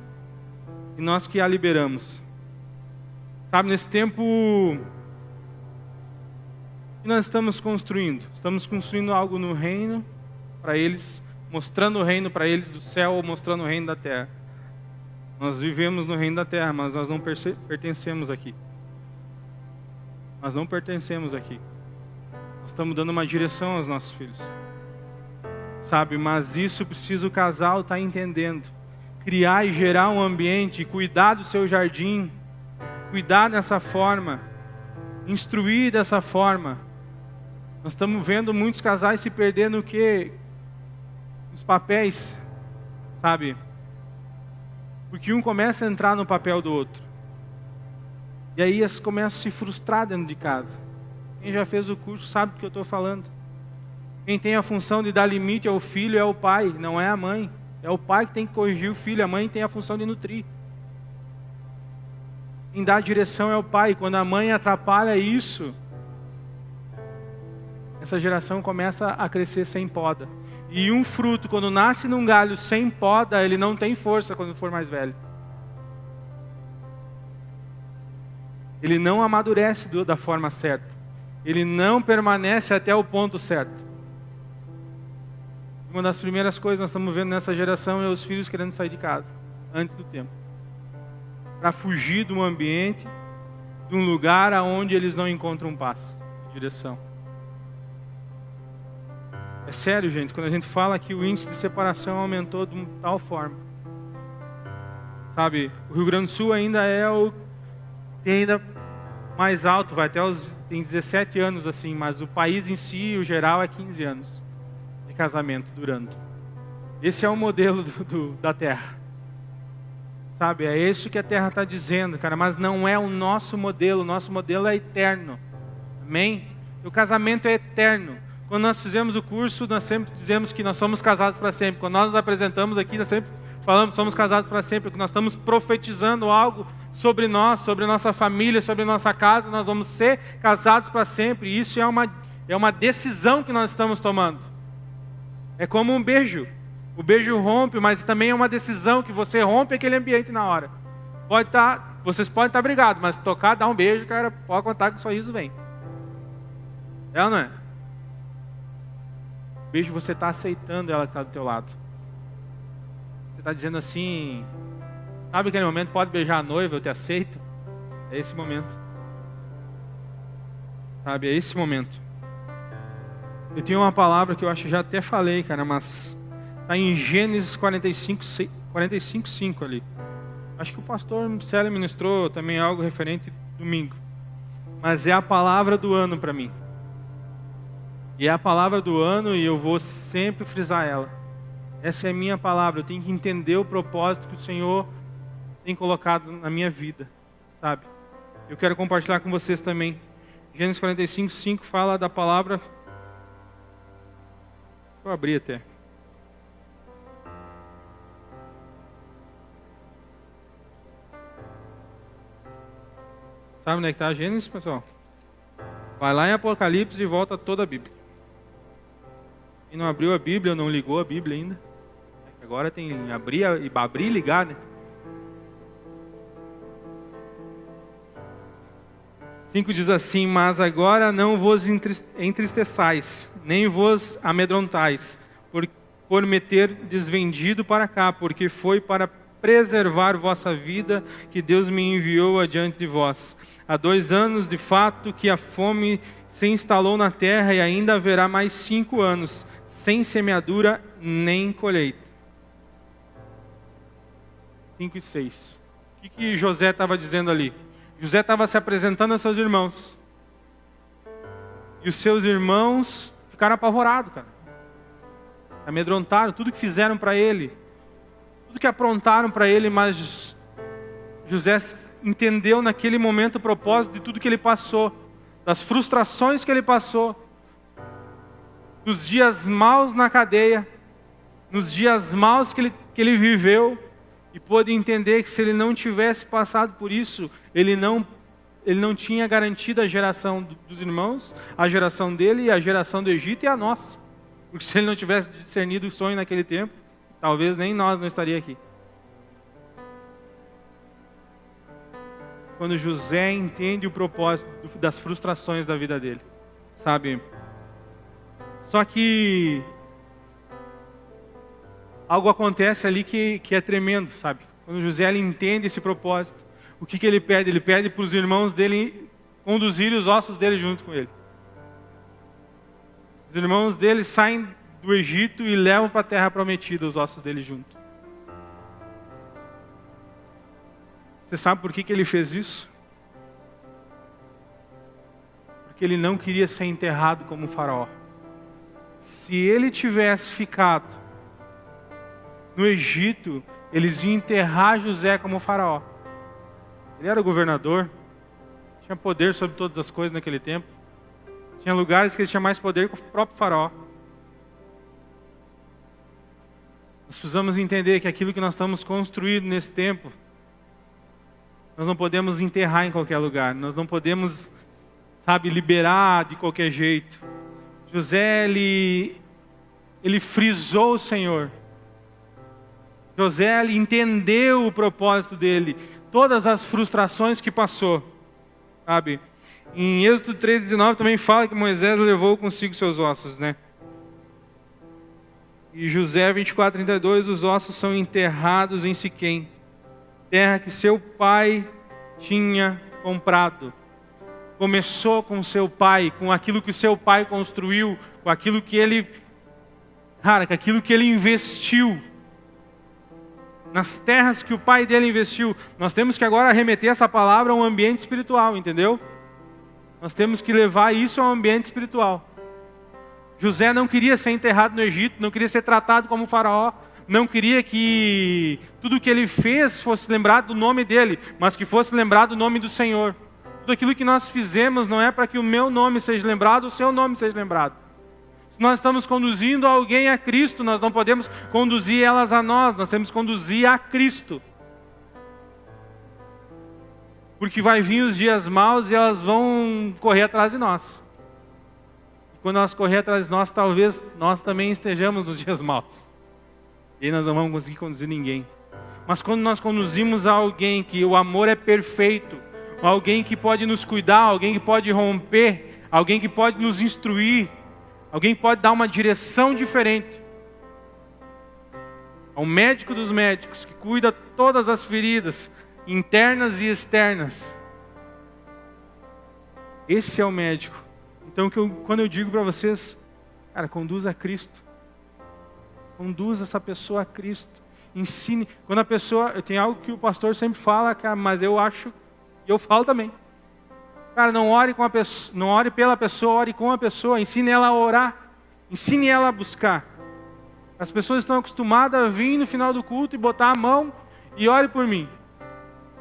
e nós que a liberamos. Sabe, nesse tempo, o que nós estamos construindo? Estamos construindo algo no reino para eles, mostrando o reino para eles do céu ou mostrando o reino da terra. Nós vivemos no reino da terra, mas nós não pertencemos aqui. Nós não pertencemos aqui. Nós estamos dando uma direção aos nossos filhos. Sabe, mas isso precisa o casal estar entendendo. Criar e gerar um ambiente, cuidar do seu jardim, cuidar dessa forma, instruir dessa forma. Nós estamos vendo muitos casais se perdendo no quê? Nos papéis, sabe? Porque um começa a entrar no papel do outro. E aí eles começam a se frustrar dentro de casa. Quem já fez o curso sabe do que eu estou falando. Quem tem a função de dar limite ao filho é o pai, não é a mãe. É o pai que tem que corrigir o filho, a mãe tem a função de nutrir. Quem dá a direção é o pai. Quando a mãe atrapalha isso, essa geração começa a crescer sem poda. E um fruto, quando nasce num galho sem poda, ele não tem força quando for mais velho. Ele não amadurece da forma certa. Ele não permanece até o ponto certo. Uma das primeiras coisas que nós estamos vendo nessa geração é os filhos querendo sair de casa, antes do tempo. Para fugir de um ambiente, de um lugar onde eles não encontram passo, direção. É sério, gente, quando a gente fala que o índice de separação aumentou de tal forma. Sabe, o Rio Grande do Sul ainda é tem ainda mais alto, vai até tem 17 anos assim, mas o país em si, o geral, é 15 anos de casamento durando. Esse é o modelo da Terra. Sabe, é isso que a Terra está dizendo, cara, mas não é o nosso modelo é eterno. Amém? O casamento é eterno. Quando nós fizemos o curso, nós sempre dizemos que nós somos casados para sempre. Quando nós nos apresentamos aqui, nós sempre falamos que somos casados para sempre, porque nós estamos profetizando algo sobre nós, sobre a nossa família, sobre a nossa casa. Nós vamos ser casados para sempre. E isso é uma decisão que nós estamos tomando. É como um beijo. O beijo rompe, mas também é uma decisão que você rompe aquele ambiente na hora. Vocês podem estar brigados, mas tocar, dar um beijo, cara, pode contar que o sorriso vem. É ou não é? O beijo, você está aceitando ela que está do teu lado. Você está dizendo assim, sabe aquele momento, pode beijar a noiva, eu te aceito? É esse momento. Sabe, é esse momento. Eu tenho uma palavra que eu acho que já até falei, cara, mas está em Gênesis 45:5 ali. Acho que o pastor Célio ministrou também algo referente domingo. Mas é a palavra do ano para mim. E é a palavra do ano e eu vou sempre frisar ela. Essa é a minha palavra. Eu tenho que entender o propósito que o Senhor tem colocado na minha vida. Sabe? Eu quero compartilhar com vocês também. Gênesis 45:5 fala da palavra... Vou abrir até. Sabe onde é que está a Gênesis, pessoal? Vai lá em Apocalipse e volta toda a Bíblia. Quem não abriu a Bíblia, não ligou a Bíblia ainda. Agora tem abrir e ligar, né? 5 diz assim: mas agora não vos entristeçais, nem vos amedrontais, por me ter desvendido para cá, porque foi para preservar vossa vida que Deus me enviou adiante de vós. Há 2 anos, de fato, que a fome se instalou na terra e ainda haverá mais 5 anos, sem semeadura nem colheita. 5 e 6. O que José estava dizendo ali? José estava se apresentando a seus irmãos. E os seus irmãos ficaram apavorados, cara. Amedrontaram, tudo que fizeram para ele. Tudo que aprontaram para ele, mas José entendeu naquele momento o propósito de tudo que ele passou. Das frustrações que ele passou. Dos dias maus na cadeia. Nos dias maus que ele viveu. E pôde entender que se ele não tivesse passado por isso, ele não tinha garantido a geração dos irmãos, a geração dele e a geração do Egito e a nossa. Porque se ele não tivesse discernido o sonho naquele tempo, talvez nem nós não estaríamos aqui. Quando José entende o propósito das frustrações da vida dele, sabe? Só que algo acontece ali que é tremendo, sabe? Quando José ele entende esse propósito, o que ele pede? Ele pede para os irmãos dele conduzirem os ossos dele junto com ele. Os irmãos dele saem do Egito e levam para a terra prometida os ossos dele junto. Você sabe por que ele fez isso? Porque ele não queria ser enterrado como faraó. Se ele tivesse ficado no Egito, eles iam enterrar José como faraó. Ele era o governador, tinha poder sobre todas as coisas naquele tempo. Tinha lugares que ele tinha mais poder que o próprio faraó. Nós precisamos entender que aquilo que nós estamos construindo nesse tempo, nós não podemos enterrar em qualquer lugar. Nós não podemos, liberar de qualquer jeito. José, ele frisou o Senhor. José, ele entendeu o propósito dele. Todas as frustrações que passou. Sabe? Em Êxodo 3:19 também fala que Moisés levou consigo seus ossos, né? E José 24:32, os ossos são enterrados em Siquém, terra que seu pai tinha comprado. Começou com seu pai, com aquilo que seu pai construiu, com aquilo que ele, com aquilo que ele investiu. nas terras que o pai dele investiu. Nós temos que agora remeter essa palavra a um ambiente espiritual, entendeu? Nós temos que levar isso a um ambiente espiritual. José não queria ser enterrado no Egito, não queria ser tratado como faraó, não queria que tudo que ele fez fosse lembrado do nome dele, mas que fosse lembrado do nome do Senhor. Tudo aquilo que nós fizemos não é para que o meu nome seja lembrado, o seu nome seja lembrado. Se nós estamos conduzindo alguém a Cristo, nós não podemos conduzir elas a nós temos que conduzir a Cristo. Porque vai vir os dias maus e elas vão correr atrás de nós. E quando elas correr atrás de nós, talvez nós também estejamos nos dias maus. E aí nós não vamos conseguir conduzir ninguém. Mas quando nós conduzimos a alguém que o amor é perfeito, alguém que pode nos cuidar, alguém que pode romper, alguém que pode nos instruir, alguém que pode dar uma direção diferente. Ao médico dos médicos, que cuida todas as feridas, internas e externas. Esse é o médico. Então, quando eu digo para vocês, cara, conduza a Cristo. Conduza essa pessoa a Cristo. Ensine. Quando a pessoa... Tem algo que o pastor sempre fala, cara, mas eu acho... E eu falo também. Cara, não ore com a pessoa, não ore pela pessoa, ore com a pessoa. Ensine ela a orar. Ensine ela a buscar. As pessoas estão acostumadas a vir no final do culto e botar a mão e ore por mim.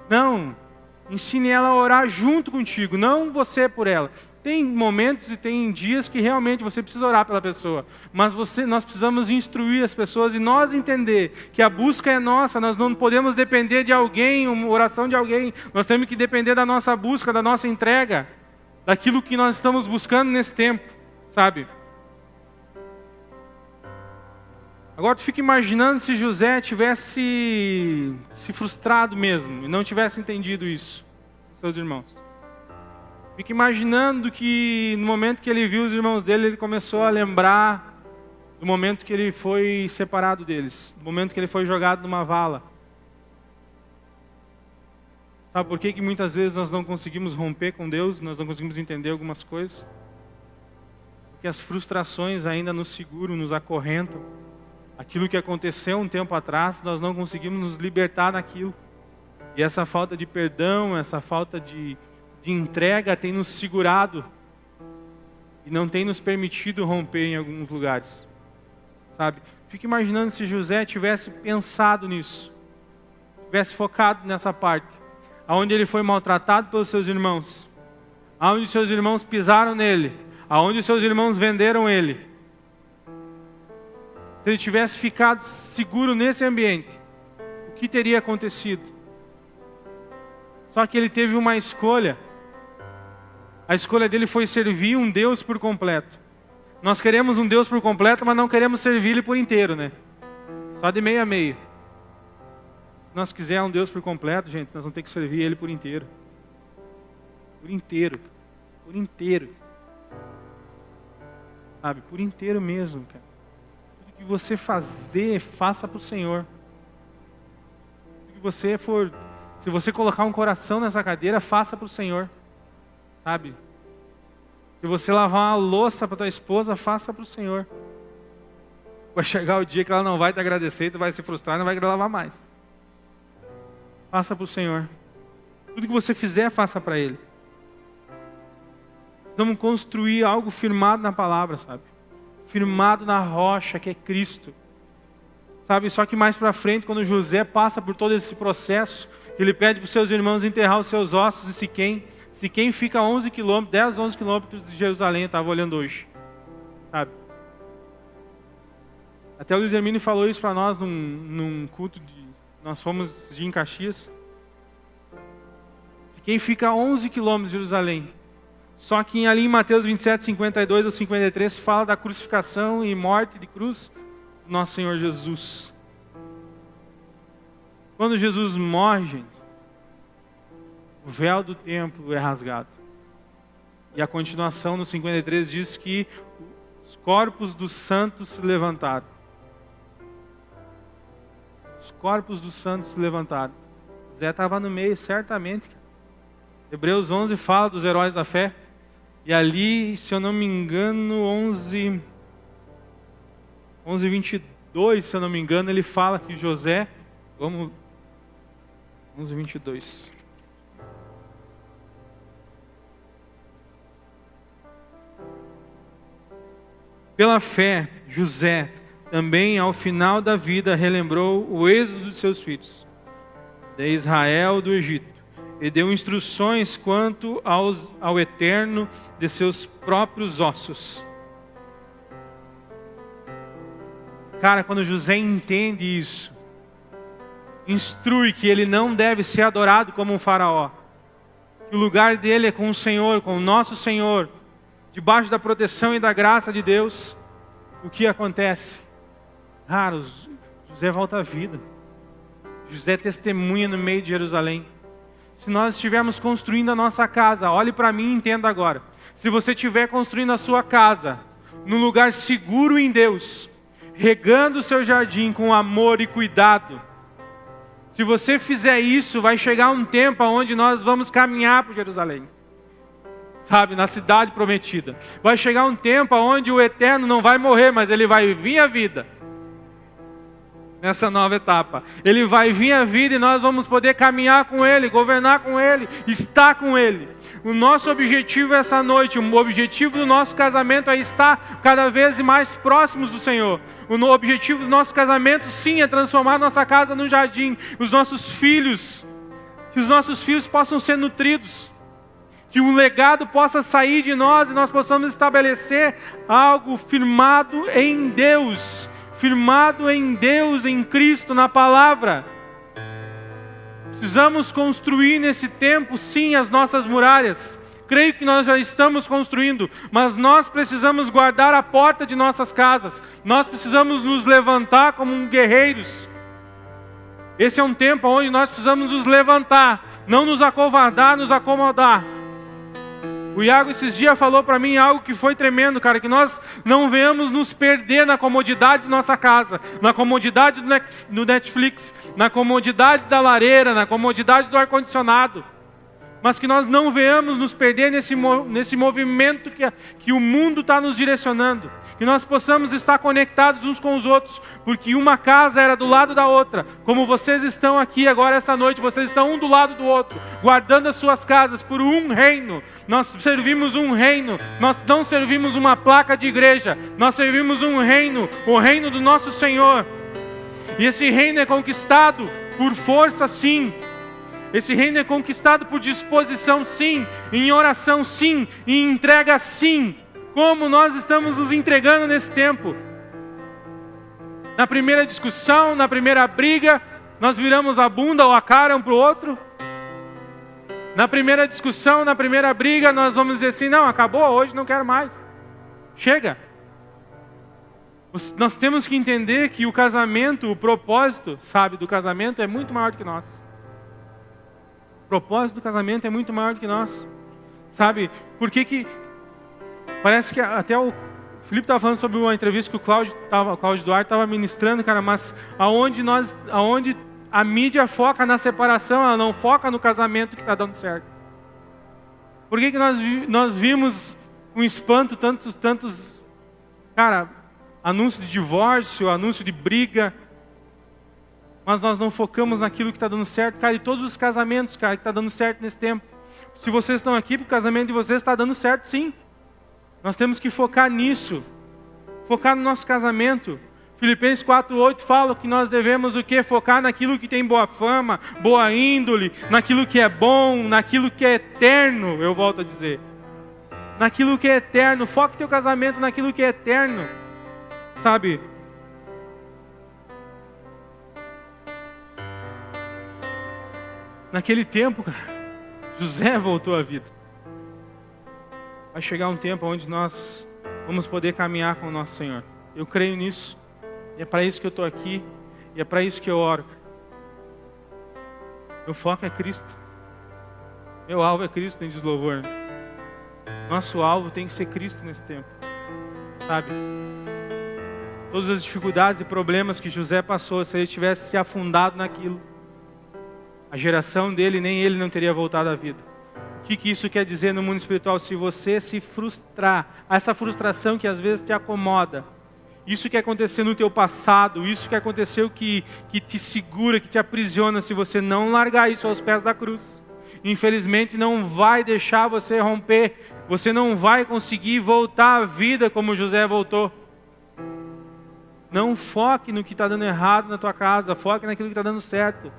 Não. Ensine ela a orar junto contigo, não você por ela. Tem momentos e tem dias que realmente você precisa orar pela pessoa. Mas nós precisamos instruir as pessoas e nós entender que a busca é nossa. Nós não podemos depender de alguém, uma oração de alguém. Nós temos que depender da nossa busca, da nossa entrega. Daquilo que nós estamos buscando nesse tempo, sabe? Agora tu fica imaginando se José tivesse se frustrado mesmo e não tivesse entendido isso, seus irmãos. Fica imaginando que no momento que ele viu os irmãos dele, ele começou a lembrar do momento que ele foi separado deles, do momento que ele foi jogado numa vala. Sabe por que muitas vezes nós não conseguimos romper com Deus, nós não conseguimos entender algumas coisas? Porque as frustrações ainda nos seguram, nos acorrentam. Aquilo que aconteceu um tempo atrás, nós não conseguimos nos libertar daquilo. E essa falta de perdão, essa falta de entrega tem nos segurado e não tem nos permitido romper em alguns lugares. Sabe? Fica imaginando se José tivesse pensado nisso, tivesse focado nessa parte, aonde ele foi maltratado pelos seus irmãos, aonde seus irmãos pisaram nele, aonde seus irmãos venderam ele. Se ele tivesse ficado seguro nesse ambiente, o que teria acontecido? Só que ele teve uma escolha. A escolha dele foi servir um Deus por completo. Nós queremos um Deus por completo, mas não queremos servir Ele por inteiro, né? Só de meio a meio. Se nós quisermos um Deus por completo, gente, nós vamos ter que servir Ele por inteiro. Por inteiro. Por inteiro. Sabe? Por inteiro mesmo, cara. Tudo que você fazer, faça para o Senhor. Tudo que você for... Se você colocar um coração nessa cadeira, faça para o Senhor. Sabe? Se você lavar uma louça para tua esposa, faça para o Senhor. Vai chegar o dia que ela não vai te agradecer e tu vai se frustrar e não vai querer lavar mais. Faça para o Senhor. Tudo que você fizer, faça para Ele. Vamos construir algo firmado na palavra, sabe? Firmado na rocha que é Cristo. Sabe? Só que mais para frente, quando José passa por todo esse processo, ele pede para os seus irmãos enterrar os seus ossos em Siquém. Siquém fica 11 quilômetros, 10, 11 quilômetros de Jerusalém, eu estava olhando hoje. Sabe? Até o Luiz Hermínio falou isso para nós num culto, nós fomos em Caxias. Siquém fica 11 quilômetros de Jerusalém. Só que ali em Mateus 27, 52 ou 53, fala da crucificação e morte de cruz do nosso Senhor Jesus. Quando Jesus morre, gente, o véu do templo é rasgado. E a continuação no 53 diz que os corpos dos santos se levantaram. Os corpos dos santos se levantaram. Zé estava no meio, certamente. Hebreus 11 fala dos heróis da fé. E ali, se eu não me engano, 11:22, se eu não me engano, ele fala que José Vamos 11:22. Pela fé, José também ao final da vida relembrou o êxodo de seus filhos, de Israel do Egito, e deu instruções quanto ao eterno de seus próprios ossos. Cara, quando José entende isso, instrui que ele não deve ser adorado como um faraó, que o lugar dele é com o Senhor, com o nosso Senhor, debaixo da proteção e da graça de Deus. O que acontece? Cara, José volta à vida. José testemunha no meio de Jerusalém. Se nós estivermos construindo a nossa casa, olhe para mim e entenda agora. Se você estiver construindo a sua casa num lugar seguro em Deus, regando o seu jardim com amor e cuidado, se você fizer isso, vai chegar um tempo onde nós vamos caminhar para Jerusalém. Sabe, na cidade prometida. Vai chegar um tempo onde o eterno não vai morrer, mas ele vai vir à vida. Nessa nova etapa. Ele vai vir à vida e nós vamos poder caminhar com ele, governar com ele, estar com ele. O nosso objetivo essa noite, o objetivo do nosso casamento é estar cada vez mais próximos do Senhor. O objetivo do nosso casamento, sim, é transformar nossa casa num jardim. Os nossos filhos, que os nossos filhos possam ser nutridos. Que um legado possa sair de nós e nós possamos estabelecer algo firmado em Deus. Firmado em Deus, em Cristo, na palavra. Precisamos construir nesse tempo, sim, as nossas muralhas. Creio que nós já estamos construindo, mas nós precisamos guardar a porta de nossas casas. Nós precisamos nos levantar como guerreiros. Esse é um tempo onde nós precisamos nos levantar, não nos acovardar, nos acomodar. O Iago esses dias falou para mim algo que foi tremendo, cara, que nós não venhamos nos perder na comodidade de nossa casa, na comodidade do Netflix, na comodidade da lareira, na comodidade do ar-condicionado, mas que nós não venhamos nos perder nesse movimento que o mundo está nos direcionando, que nós possamos estar conectados uns com os outros, porque uma casa era do lado da outra, como vocês estão aqui agora essa noite, vocês estão um do lado do outro, guardando as suas casas por um reino. Nós servimos um reino, nós não servimos uma placa de igreja, nós servimos um reino, o reino do nosso Senhor, e esse reino é conquistado por força, sim. Esse reino é conquistado por disposição, sim, em oração, sim, em entrega, sim. Como nós estamos nos entregando nesse tempo? Na primeira discussão, na primeira briga, nós viramos a bunda ou a cara um para o outro. Na primeira discussão, na primeira briga, nós vamos dizer assim, não, acabou, hoje não quero mais. Chega. Nós temos que entender que o casamento, o propósito, sabe, do casamento é muito maior do que nós. O propósito do casamento é muito maior do que nós. Sabe, por que parece que até o Felipe estava falando sobre uma entrevista que o Cláudio Duarte estava ministrando, cara, mas aonde a mídia foca na separação, ela não foca no casamento que está dando certo. Por que nós vimos com espanto tantos, cara, anúncio de divórcio, anúncio de briga, mas nós não focamos naquilo que está dando certo, cara, e todos os casamentos, cara, que está dando certo nesse tempo. Se vocês estão aqui, o casamento de vocês está dando certo, sim. Nós temos que focar nisso, focar no nosso casamento. Filipenses 4:8 fala que nós devemos o quê? Focar naquilo que tem boa fama, boa índole, naquilo que é bom, naquilo que é eterno, eu volto a dizer. Naquilo que é eterno, foque teu casamento naquilo que é eterno, sabe? Naquele tempo, cara, José voltou à vida. Vai chegar um tempo onde nós vamos poder caminhar com o nosso Senhor. Eu creio nisso. E é para isso que eu estou aqui. E é para isso que eu oro. Meu foco é Cristo. Meu alvo é Cristo, nem diz louvor. Nosso alvo tem que ser Cristo nesse tempo. Sabe? Todas as dificuldades e problemas que José passou, se ele tivesse se afundado naquilo, a geração dele, nem ele não teria voltado à vida. O que isso quer dizer no mundo espiritual? Se você se frustrar, essa frustração que às vezes te acomoda, Isso que aconteceu no teu passado, isso que aconteceu que te segura, que te aprisiona, se você não largar isso aos pés da cruz, infelizmente não vai deixar você romper, você não vai conseguir voltar à vida como José voltou. Não foque no que está dando errado na tua casa, foque naquilo que está dando certo.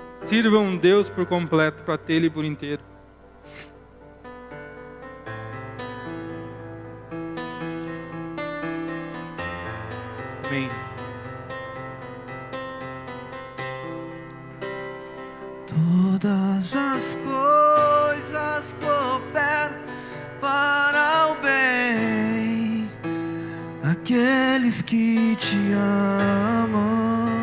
Sirvam Deus por completo, para tê-lo por inteiro. Amém. Todas as coisas cooperam para o bem daqueles que te amam.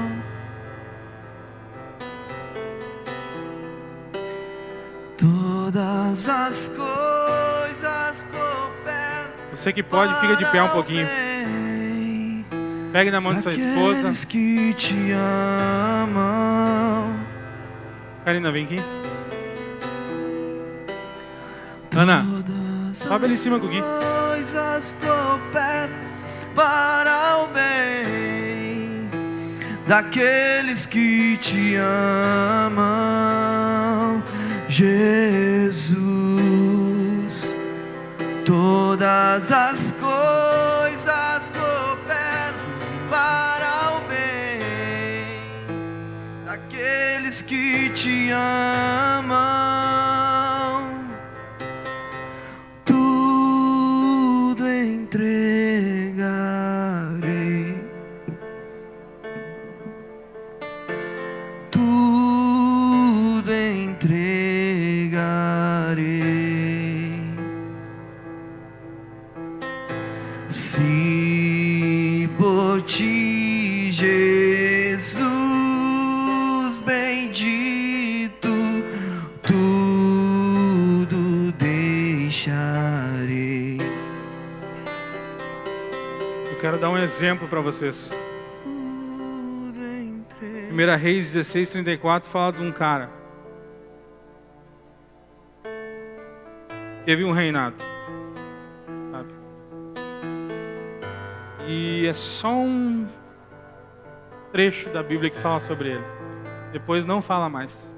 Todas as coisas cooperam. Você que pode, fica de pé um pouquinho. Pegue na mão de sua esposa. Aqueles que te amam. Karina, vem aqui. Ana, sobe ali em cima com o Gui. Coisas cooperam para o bem daqueles que te amam, Jesus. Todas as coisas cooperam para o bem daqueles que te amam. Tudo entregarei, tudo entregarei. Se por ti, Jesus bendito, tudo deixarei. Eu quero dar um exemplo para vocês. Tudo entregarei. 1 Reis 16:34 fala de um cara. Teve um reinado, sabe? E é só um trecho da Bíblia que fala sobre ele. Depois não fala mais.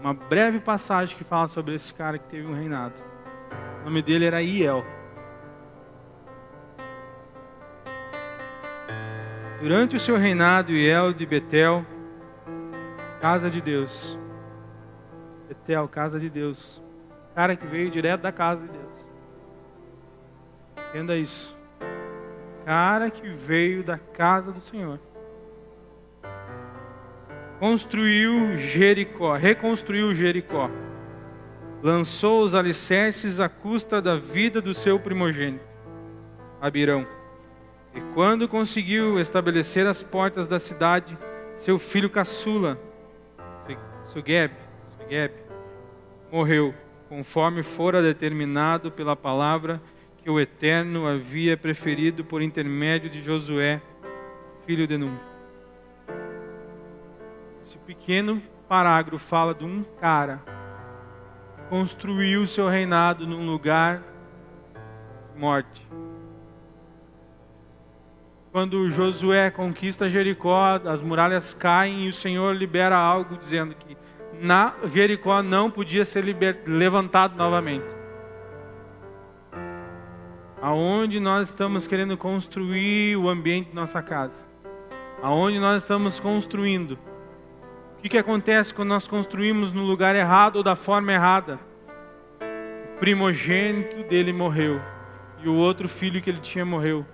Uma breve passagem que fala sobre esse cara que teve um reinado. O nome dele era Iel. Durante o seu reinado, Iel de Betel, casa de Deus. Betel, casa de Deus. Cara que veio direto da casa de Deus. Entenda isso. Cara que veio da casa do Senhor. Construiu Jericó, reconstruiu Jericó. Lançou os alicerces à custa da vida do seu primogênito, Abirão. E quando conseguiu estabelecer as portas da cidade, seu filho caçula, Segeb, morreu, conforme fora determinado pela palavra que o Eterno havia preferido por intermédio de Josué, filho de Num. Esse pequeno parágrafo fala de um cara que construiu seu reinado num lugar de morte. Quando Josué conquista Jericó, as muralhas caem e o Senhor libera algo dizendo que Jericó não podia ser levantado novamente. Aonde nós estamos querendo construir o ambiente de nossa casa? Aonde nós estamos construindo? O que acontece quando nós construímos no lugar errado ou da forma errada? O primogênito dele morreu e o outro filho que ele tinha morreu.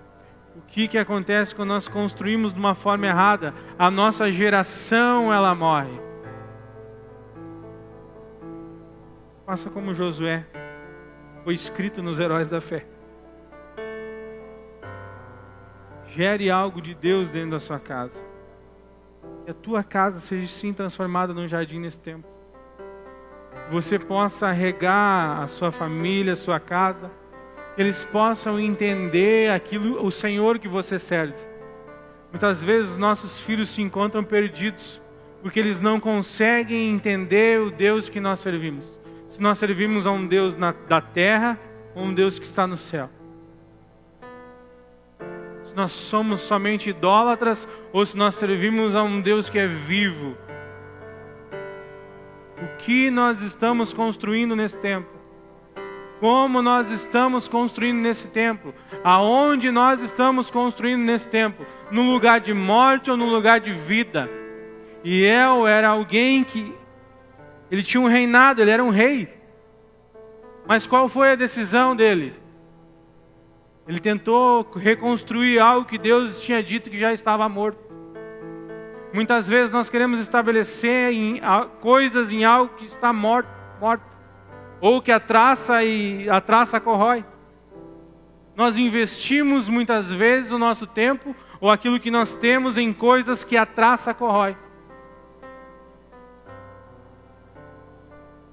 O que acontece quando nós construímos de uma forma errada? A nossa geração, ela morre. Faça como Josué. Foi escrito nos Heróis da Fé. Gere algo de Deus dentro da sua casa. Que a tua casa seja sim transformada num jardim nesse tempo. Que você possa regar a sua família, a sua casa. Que eles possam entender aquilo, o Senhor que você serve. Muitas vezes os nossos filhos se encontram perdidos porque eles não conseguem entender o Deus que nós servimos. Se nós servimos a um Deus da terra ou um Deus que está no céu. Se nós somos somente idólatras ou se nós servimos a um Deus que é vivo. O que nós estamos construindo nesse tempo? Como nós estamos construindo nesse templo? Aonde nós estamos construindo nesse templo? Num lugar de morte ou num lugar de vida? E El era alguém que... ele tinha um reinado, ele era um rei. Mas qual foi a decisão dele? Ele tentou reconstruir algo que Deus tinha dito que já estava morto. Muitas vezes nós queremos estabelecer coisas em algo que está morto. Ou que a traça corrói. Nós investimos muitas vezes o nosso tempo ou aquilo que nós temos em coisas que a traça corrói.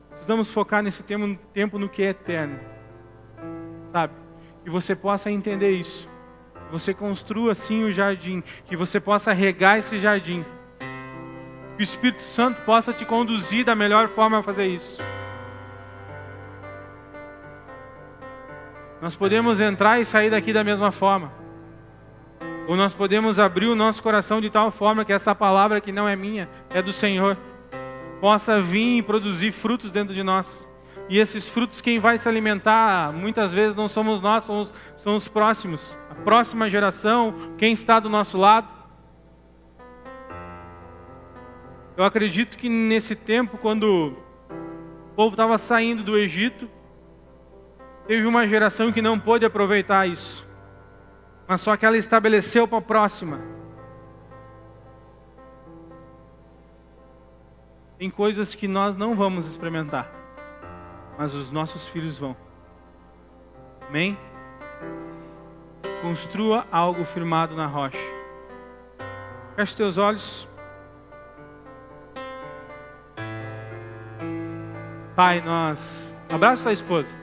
Precisamos focar nesse tempo no que é eterno. Sabe? Que você possa entender isso. Que você construa assim o jardim. Que você possa regar esse jardim. Que o Espírito Santo possa te conduzir da melhor forma a fazer isso. Nós podemos entrar e sair daqui da mesma forma. Ou nós podemos abrir o nosso coração de tal forma que essa palavra que não é minha, é do Senhor, possa vir e produzir frutos dentro de nós. E esses frutos quem vai se alimentar, muitas vezes não somos nós, são os próximos. A próxima geração, quem está do nosso lado. Eu acredito que nesse tempo, quando o povo estava saindo do Egito, teve uma geração que não pôde aproveitar isso. Mas só que ela estabeleceu para a próxima. Tem coisas que nós não vamos experimentar, mas os nossos filhos vão. Amém? Construa algo firmado na rocha. Feche teus olhos. Pai, abraça a esposa.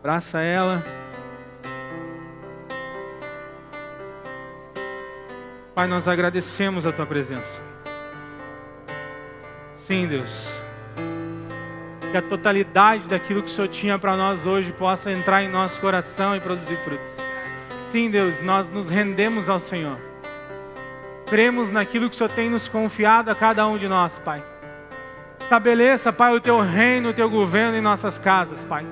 Abraça ela. Pai, nós agradecemos a Tua presença. Sim, Deus. Que a totalidade daquilo que o Senhor tinha para nós hoje possa entrar em nosso coração e produzir frutos. Sim, Deus, nós nos rendemos ao Senhor. Cremos naquilo que o Senhor tem nos confiado a cada um de nós, Pai. Estabeleça, Pai, o Teu reino, o Teu governo em nossas casas, Pai.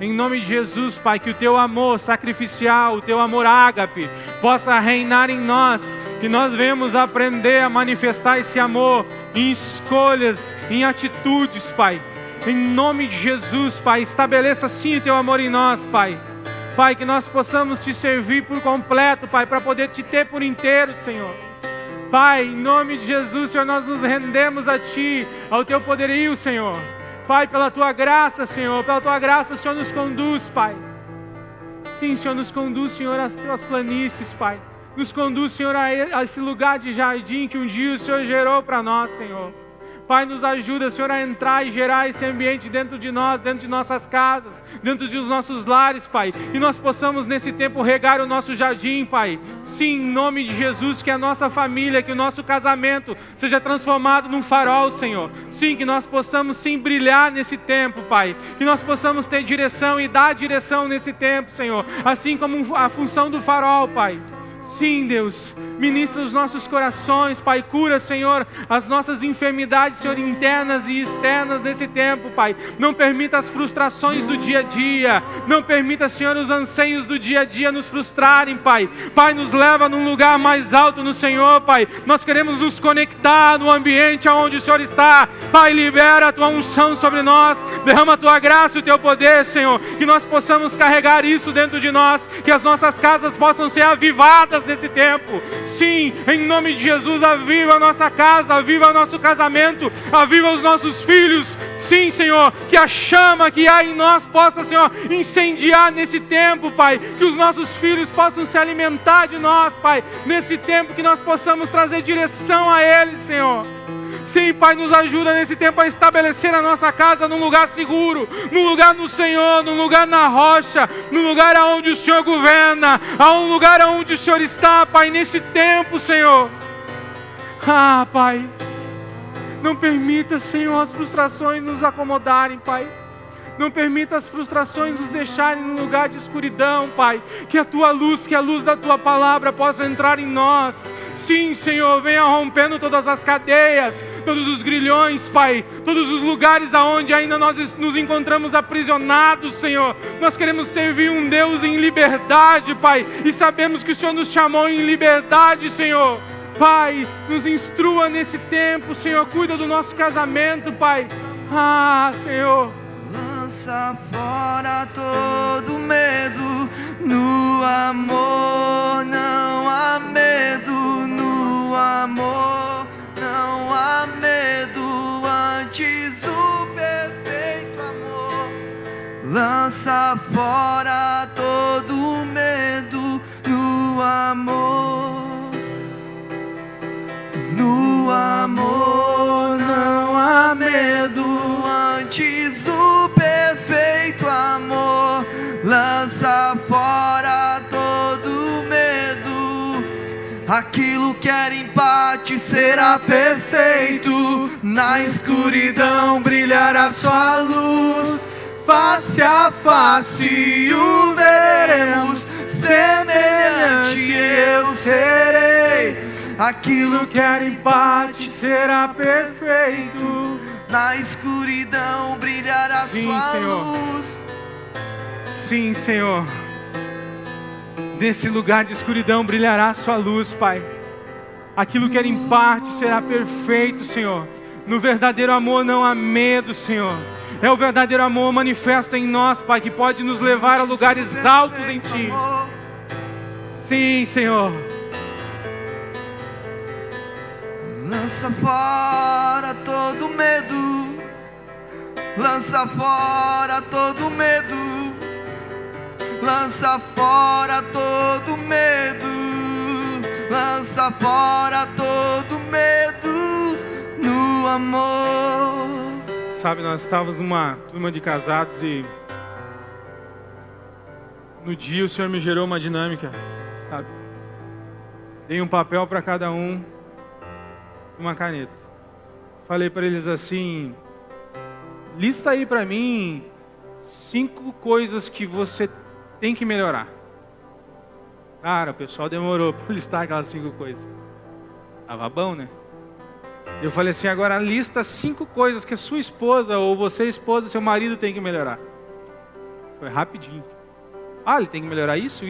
Em nome de Jesus, Pai, que o Teu amor sacrificial, o Teu amor ágape, possa reinar em nós. Que nós venhamos aprender a manifestar esse amor em escolhas, em atitudes, Pai. Em nome de Jesus, Pai, estabeleça sim o Teu amor em nós, Pai. Pai, que nós possamos Te servir por completo, Pai, para poder Te ter por inteiro, Senhor. Pai, em nome de Jesus, Senhor, nós nos rendemos a Ti, ao Teu poderio, Senhor. Pai, pela Tua graça, Senhor, pela Tua graça, o Senhor nos conduz, Pai. Sim, Senhor, nos conduz, Senhor, às Tuas planícies, Pai. Nos conduz, Senhor, a esse lugar de jardim que um dia o Senhor gerou para nós, Senhor. Pai, nos ajuda, Senhor, a entrar e gerar esse ambiente dentro de nós, dentro de nossas casas, dentro dos nossos lares, Pai. E nós possamos, nesse tempo, regar o nosso jardim, Pai. Sim, em nome de Jesus, que a nossa família, que o nosso casamento seja transformado num farol, Senhor. Sim, que nós possamos, sim, brilhar nesse tempo, Pai. Que nós possamos ter direção e dar direção nesse tempo, Senhor. Assim como a função do farol, Pai. Sim, Deus, ministra os nossos corações, Pai, cura, Senhor, as nossas enfermidades, Senhor, internas e externas nesse tempo, Pai. Não permita as frustrações do dia a dia, não permita, Senhor, os anseios do dia a dia nos frustrarem, Pai. Pai, nos leva num lugar mais alto no Senhor, Pai. Nós queremos nos conectar no ambiente onde o Senhor está. Pai, libera a Tua unção sobre nós, derrama a Tua graça e o Teu poder, Senhor, que nós possamos carregar isso dentro de nós, que as nossas casas possam ser avivadas nesse tempo. Sim, em nome de Jesus, aviva a nossa casa, aviva o nosso casamento, aviva os nossos filhos. Sim, Senhor, que a chama que há em nós possa, Senhor, incendiar nesse tempo, Pai. Que os nossos filhos possam se alimentar de nós, Pai, nesse tempo, que nós possamos trazer direção a eles, Senhor. Sim, Pai, nos ajuda nesse tempo a estabelecer a nossa casa num lugar seguro, num lugar no Senhor, num lugar na rocha, num lugar onde o Senhor governa, a um lugar onde o Senhor está, Pai, nesse tempo, Senhor. Ah, Pai, não permita, Senhor, as frustrações nos acomodarem, Pai. Não permita as frustrações nos deixarem num lugar de escuridão, Pai. Que a Tua luz, que a luz da Tua palavra possa entrar em nós. Sim, Senhor, venha rompendo todas as cadeias, todos os grilhões, Pai. Todos os lugares aonde ainda nós nos encontramos aprisionados, Senhor. Nós queremos servir um Deus em liberdade, Pai. E sabemos que o Senhor nos chamou em liberdade, Senhor. Pai, nos instrua nesse tempo, Senhor. Cuida do nosso casamento, Pai. Ah, Senhor. Lança fora todo medo, no amor não há medo, no amor não há medo, antes o perfeito amor. Lança fora todo medo, no amor, no amor não há medo, antes o perfeito amor. Lança fora todo medo, aquilo que era empate será perfeito. Na escuridão brilhará sua luz, face a face o veremos, semelhante eu serei. Aquilo que era empate será perfeito. Na escuridão brilhará sua Senhor. luz. Sim, Senhor. Nesse lugar de escuridão brilhará a sua luz, Pai. Aquilo que era em parte será perfeito, Senhor. No verdadeiro amor não há medo, Senhor. É o verdadeiro amor manifesto em nós, Pai, que pode nos levar a lugares altos em Ti. Sim, Senhor. Lança fora todo medo, lança fora todo medo, lança fora todo medo, lança fora todo medo, no amor. Sabe, nós estávamos numa turma de casados e no dia o Senhor me gerou uma dinâmica, sabe? Dei um papel para cada um, uma caneta. Falei para eles assim: lista aí para mim 5 coisas que você tem que melhorar. Cara, o pessoal demorou para listar aquelas 5 coisas. Tava bom, né? Eu falei assim: agora lista 5 coisas que a sua esposa, ou você esposa, seu marido tem que melhorar. Foi rapidinho. Ah, ele tem que melhorar isso.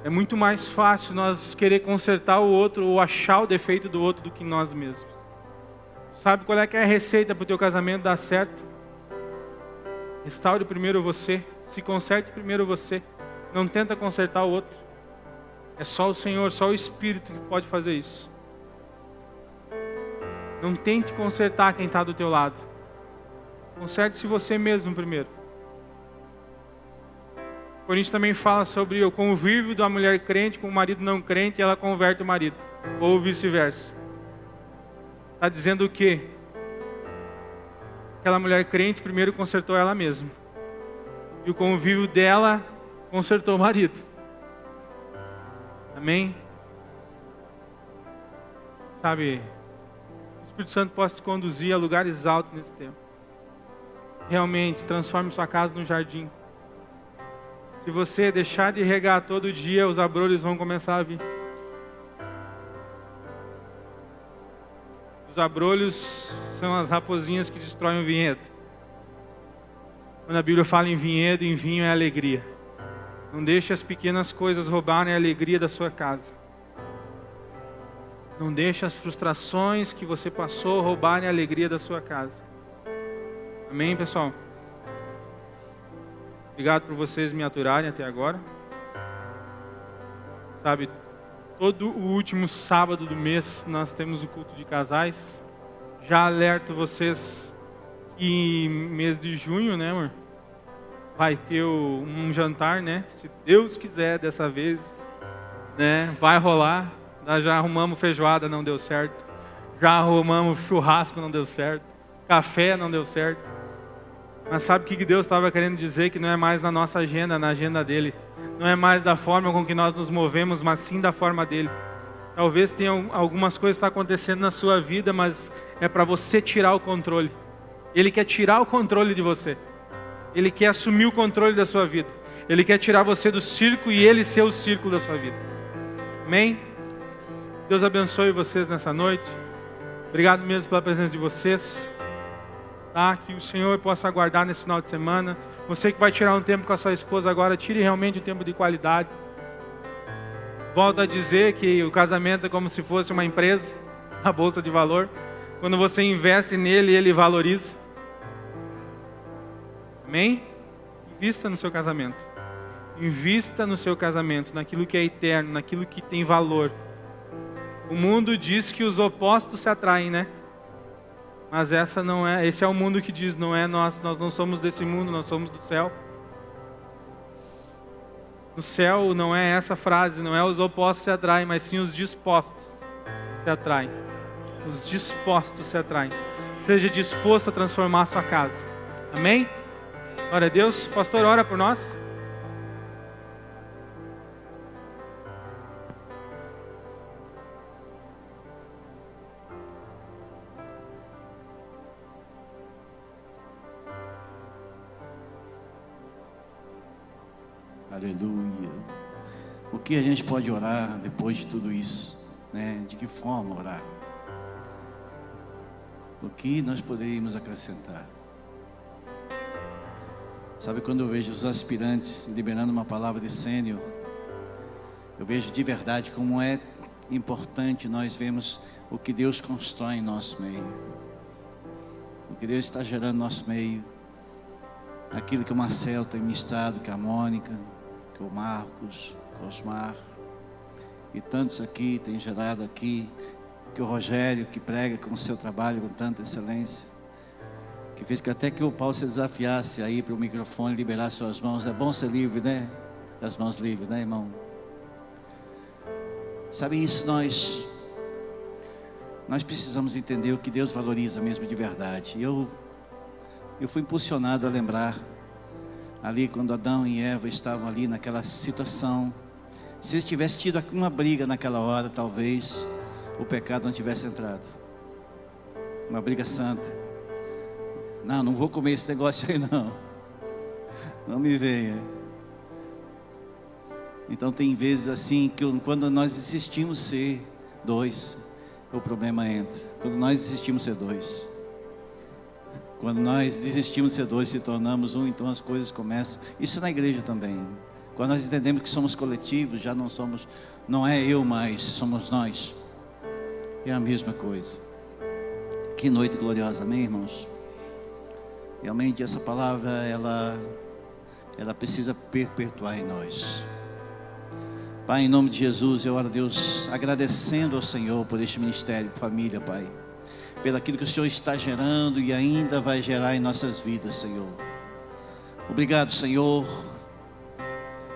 É muito mais fácil nós querer consertar o outro ou achar o defeito do outro do que nós mesmos. Sabe qual é que é a receita para o teu casamento dar certo? Restaure primeiro você. Se conserte primeiro você. Não tenta consertar o outro. É só o Senhor, só o Espírito que pode fazer isso. Não tente consertar quem está do teu lado. Conserte-se você mesmo primeiro. Coríntios também fala sobre o convívio da mulher crente com o marido não crente e ela converte o marido. Ou vice-versa. Está dizendo o quê? Aquela mulher crente primeiro consertou ela mesma. E o convívio dela consertou o marido. Amém? Sabe, o Espírito Santo possa te conduzir a lugares altos nesse tempo. Realmente, transforme sua casa num jardim. Se você deixar de regar todo dia, os abrolhos vão começar a vir. Os abrolhos são as raposinhas que destroem o vinhedo. Quando a Bíblia fala em vinhedo, em vinho é alegria. Não deixe as pequenas coisas roubarem a alegria da sua casa. Não deixe as frustrações que você passou roubarem a alegria da sua casa. Amém, pessoal? Obrigado por vocês me aturarem até agora. Sabe, todo o último sábado do mês nós temos o culto de casais. Já alerto vocês que mês de junho, né, amor? Vai ter um jantar, né? Se Deus quiser dessa vez, né? Vai rolar. Nós já arrumamos feijoada, não deu certo. Já arrumamos churrasco, não deu certo. Café, não deu certo. Mas sabe o que Deus estava querendo dizer? Que não é mais na nossa agenda, na agenda dele. Não é mais da forma com que nós nos movemos, mas sim da forma dele. Talvez tenha algumas coisas que estão acontecendo na sua vida, mas é para você tirar o controle. Ele quer tirar o controle de você. Ele quer assumir o controle da sua vida. Ele quer tirar você do circo e ele ser o círculo da sua vida. Amém? Deus abençoe vocês nessa noite. Obrigado mesmo pela presença de vocês. Tá? Que o Senhor possa aguardar nesse final de semana. Você que vai tirar um tempo com a sua esposa agora, tire realmente um tempo de qualidade. Volto a dizer que o casamento é como se fosse uma empresa, a bolsa de valor. Quando você investe nele, ele valoriza. Amém? Invista no seu casamento. Invista no seu casamento, naquilo que é eterno, naquilo que tem valor. O mundo diz que os opostos se atraem, né? Mas esse é o mundo que diz, não é nós não somos desse mundo, nós somos do céu. No céu não é essa frase, não é os opostos se atraem, mas sim os dispostos se atraem. Os dispostos se atraem. Seja disposto a transformar a sua casa. Amém? Glória a Deus. Pastor, ora por nós. Aleluia. O que a gente pode orar depois de tudo isso, né? De que forma orar? O que nós poderíamos acrescentar? Sabe, quando eu vejo os aspirantes liberando uma palavra de sênior, eu vejo de verdade como é importante nós vermos o que Deus constrói em nosso meio, o que Deus está gerando no nosso meio, aquilo que o Marcelo tem ministrado, que a Mônica, que o Marcos, que o Osmar e tantos aqui têm gerado aqui, que o Rogério, que prega com o seu trabalho com tanta excelência, que fez que até que o Paulo se desafiasse aí para o microfone liberar suas mãos. É bom ser livre, né? As mãos livres, né, irmão? Sabe isso, nós precisamos entender o que Deus valoriza mesmo de verdade. Eu fui impulsionado a lembrar ali quando Adão e Eva estavam ali naquela situação. Se eles tivessem tido uma briga naquela hora, talvez o pecado não tivesse entrado. Uma briga santa. Não vou comer esse negócio aí não. Não me venha. Então tem vezes assim que quando nós insistimos ser dois, o problema entra. Quando nós insistimos ser dois. Quando nós desistimos de ser dois, se tornamos um, então as coisas começam. Isso na igreja também. Quando nós entendemos que somos coletivos, já não é eu mais, somos nós. É a mesma coisa. Que noite gloriosa, amém, irmãos? Realmente essa palavra, ela precisa perpetuar em nós. Pai, em nome de Jesus, eu oro a Deus, agradecendo ao Senhor por este ministério, família, Pai. Pelo aquilo que o Senhor está gerando e ainda vai gerar em nossas vidas, Senhor. Obrigado, Senhor.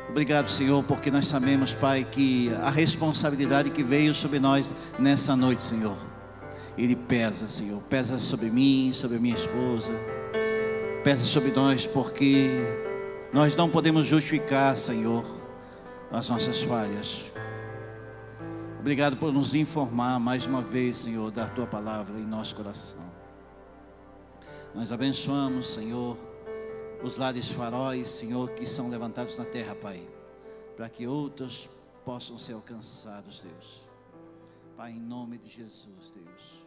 Obrigado, Senhor, porque nós sabemos, Pai, que a responsabilidade que veio sobre nós nessa noite, Senhor, Ele pesa, Senhor. Pesa sobre mim, sobre a minha esposa. Pesa sobre nós, porque nós não podemos justificar, Senhor, as nossas falhas. Obrigado por nos informar mais uma vez, Senhor, da Tua palavra em nosso coração. Nós abençoamos, Senhor, os lares faróis, Senhor, que são levantados na terra, Pai, para que outros possam ser alcançados, Deus. Pai, em nome de Jesus, Deus.